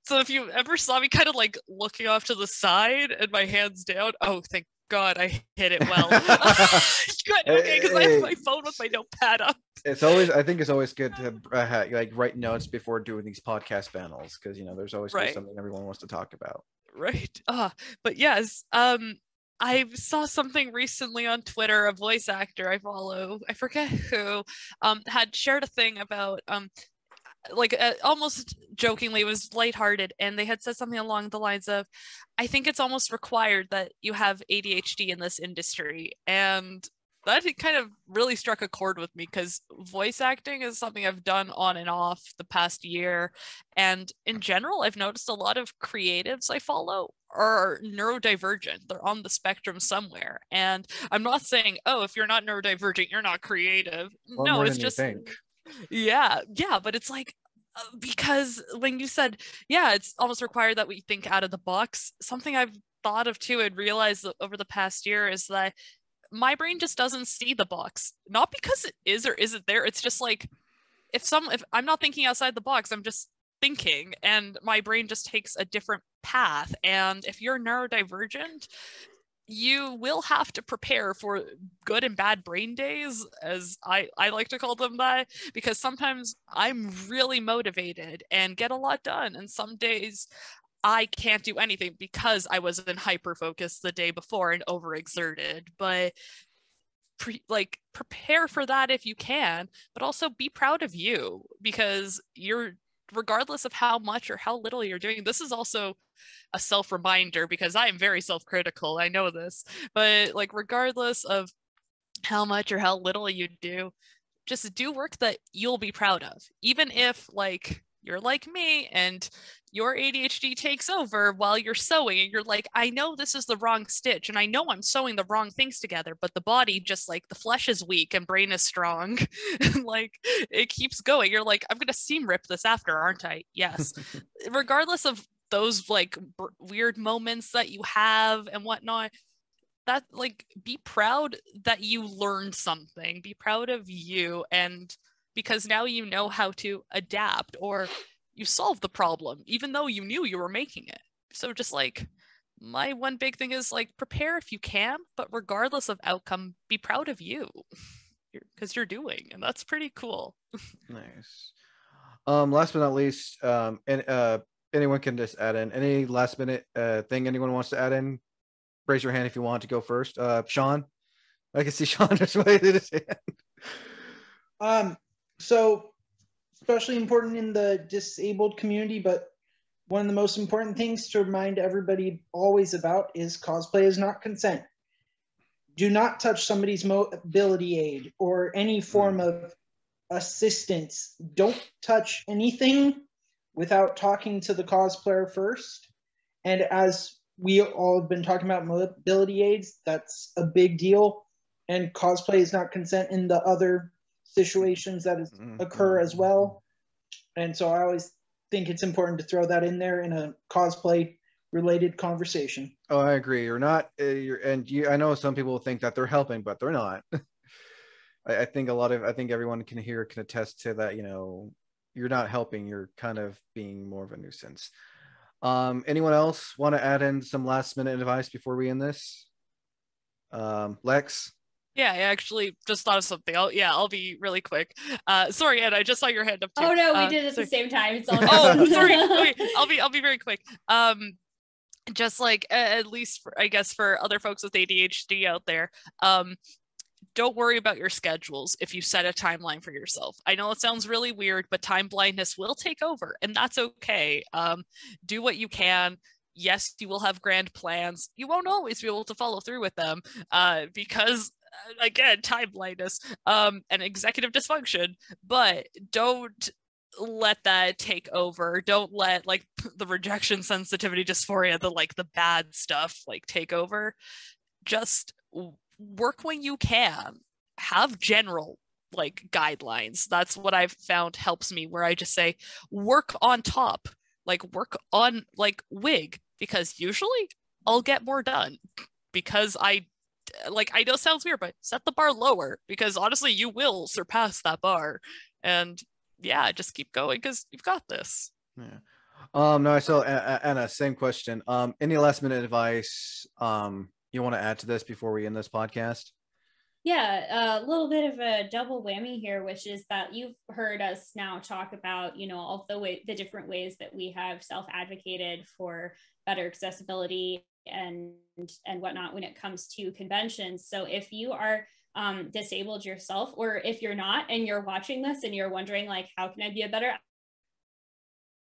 So if you ever saw me kind of like looking off to the side and my hands down, oh, thank God I hit it well. Good, okay, because I have my phone with my notepad up. I think it's always good to like write notes before doing these podcast panels, because you know there's always something everyone wants to talk about. Right. But yes, I saw something recently on Twitter. A voice actor I follow, I forget who, had shared a thing about like almost jokingly, it was lighthearted, and they had said something along the lines of, I think it's almost required that you have ADHD in this industry. And that kind of really struck a chord with me, because voice acting is something I've done on and off the past year. And in general, I've noticed a lot of creatives I follow are neurodivergent. They're on the spectrum somewhere. And I'm not saying, oh, if you're not neurodivergent, you're not creative. Or no, more it's than just, you think. yeah, but it's like, because when you said, yeah, it's almost required that we think out of the box, something I've thought of too and realized over the past year is that my brain just doesn't see the box. Not because it is or isn't there. It's just like, if I'm not thinking outside the box, I'm just thinking, and my brain just takes a different path. And if you're neurodivergent, you will have to prepare for good and bad brain days, as I like to call them that, because sometimes I'm really motivated and get a lot done, and some days I can't do anything because I was in hyper focus the day before and overexerted. But prepare for that if you can, but also be proud of you, because you're, regardless of how much or how little you're doing, this is also a self-reminder, because I am very self-critical, I know this, but like regardless of how much or how little you do, just do work that you'll be proud of, even if like you're like me and your ADHD takes over while you're sewing and you're like, I know this is the wrong stitch and I know I'm sewing the wrong things together, but the body just like the flesh is weak and brain is strong. And like it keeps going. You're like, I'm gonna seam rip this after, aren't I? Yes. Regardless of those like weird moments that you have and whatnot, that like be proud that you learned something, be proud of you, and because now you know how to adapt or you solve the problem even though you knew you were making it. So just like my one big thing is like prepare if you can, but regardless of outcome, be proud of you because you're doing, and that's pretty cool. Nice. Last but not least, anyone can just add in any last minute thing anyone wants to add in. Raise your hand if you want to go first. Sean, I can see Sean just waving his hand. So especially important in the disabled community, but one of the most important things to remind everybody always about is cosplay is not consent. Do not touch somebody's mobility aid or any form of assistance. Don't touch anything without talking to the cosplayer first. And as we all have been talking about mobility aids, that's a big deal. And cosplay is not consent in the other situations that occur as well. And so I always think it's important to throw that in there in a cosplay related conversation. Oh, I agree. You're not, I know some people think that they're helping, but they're not. I think everyone can attest to that. You know, you're not helping. You're kind of being more of a nuisance. Anyone else want to add in some last minute advice before we end this? Lex? Yeah, I actually just thought of something. I'll be really quick. Sorry, Ed, I just saw your hand up too. Oh no, we did it at the same time. It's all oh, sorry. Okay, I'll be very quick. Just like at least I guess for other folks with ADHD out there, don't worry about your schedules if you set a timeline for yourself. I know it sounds really weird, but time blindness will take over, and that's okay. Do what you can. Yes, you will have grand plans. You won't always be able to follow through with them because again, time blindness and executive dysfunction, but don't let that take over. Don't let like the rejection, sensitivity, dysphoria, the bad stuff like take over. Just work when you can. Have general like guidelines. That's what I've found helps me, where I just say work on top, like work on like wig, because usually I'll get more done because I know it sounds weird, but set the bar lower because honestly you will surpass that bar. And yeah, just keep going because you've got this. Yeah. No, so Anna, same question. Any last minute advice you want to add to this before we end this podcast? Yeah, a little bit of a double whammy here, which is that you've heard us now talk about, you know, all the different ways that we have self-advocated for better accessibility and whatnot when it comes to conventions. So if you are disabled yourself, or if you're not and you're watching this and you're wondering like, how can I be a better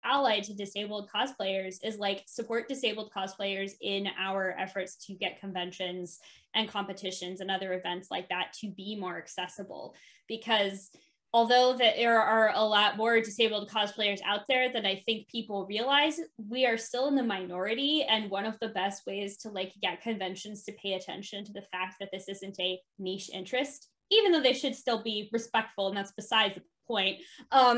ally to disabled cosplayers, is like support disabled cosplayers in our efforts to get conventions and competitions and other events like that to be more accessible. Because although that there are a lot more disabled cosplayers out there than I think people realize, we are still in the minority. And one of the best ways to like get conventions to pay attention to the fact that this isn't a niche interest, even though they should still be respectful, and that's besides the point,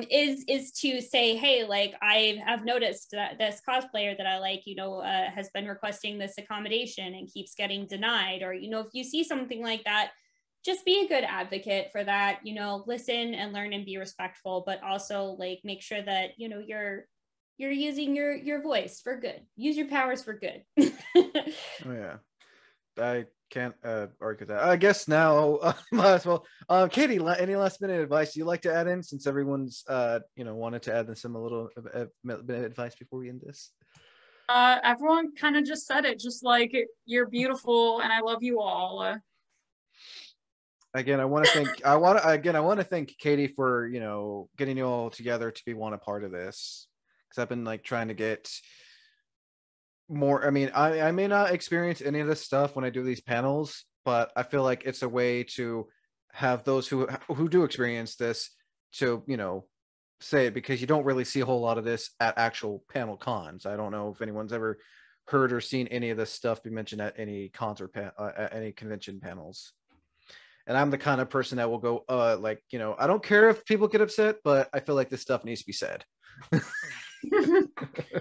is to say, hey, like I have noticed that this cosplayer that I like, you know, has been requesting this accommodation and keeps getting denied. Or, you know, if you see something like that, just be a good advocate for that, you know, listen and learn and be respectful, but also like make sure that, you know, you're using your voice for good. Use your powers for good. Oh yeah, I can't argue that. I guess now might as well. Katie, any last minute advice you'd like to add in, since everyone's you know, wanted to add in some a little bit of advice before we end this? Everyone kind of just said it, just like you're beautiful and I love you all. Again, I want to thank Katie for, you know, getting you all together to be a part of this, because I've been like trying to get more. I mean, I may not experience any of this stuff when I do these panels, but I feel like it's a way to have those who do experience this to, you know, say it because you don't really see a whole lot of this at actual panel cons. I don't know if anyone's ever heard or seen any of this stuff be mentioned at any cons or at any convention panels. And I'm the kind of person that will go, like, you know, I don't care if people get upset, but I feel like this stuff needs to be said.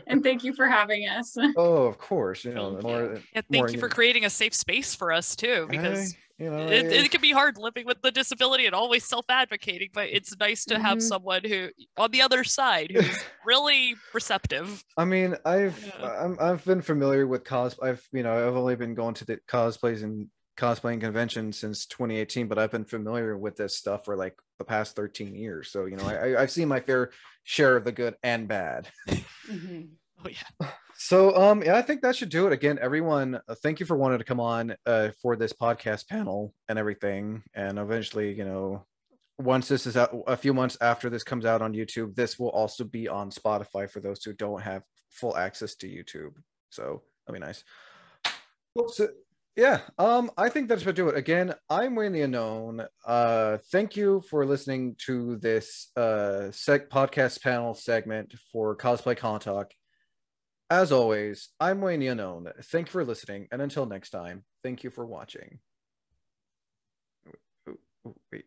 And thank you for having us. Oh, of course. You know, thank you for creating a safe space for us too, because you know, it can be hard living with the disability and always self-advocating, but it's nice to have someone who on the other side who's really receptive. I mean, I've been familiar with I've only been going to the cosplaying convention since 2018, but I've been familiar with this stuff for like the past 13 years. So, you know, I've seen my fair share of the good and bad. Oh yeah. So yeah, I think that should do it. Again, everyone, thank you for wanting to come on for this podcast panel and everything. And eventually, you know, once this is out, a few months after this comes out on YouTube, this will also be on Spotify for those who don't have full access to YouTube. So that'd be nice. So yeah, I think that should do it. Again, I'm Wayne the Unknown. Thank you for listening to this podcast panel segment for Cosplay Contact. As always, I'm Wayne the Unknown. Thank you for listening, and until next time, thank you for watching. Wait.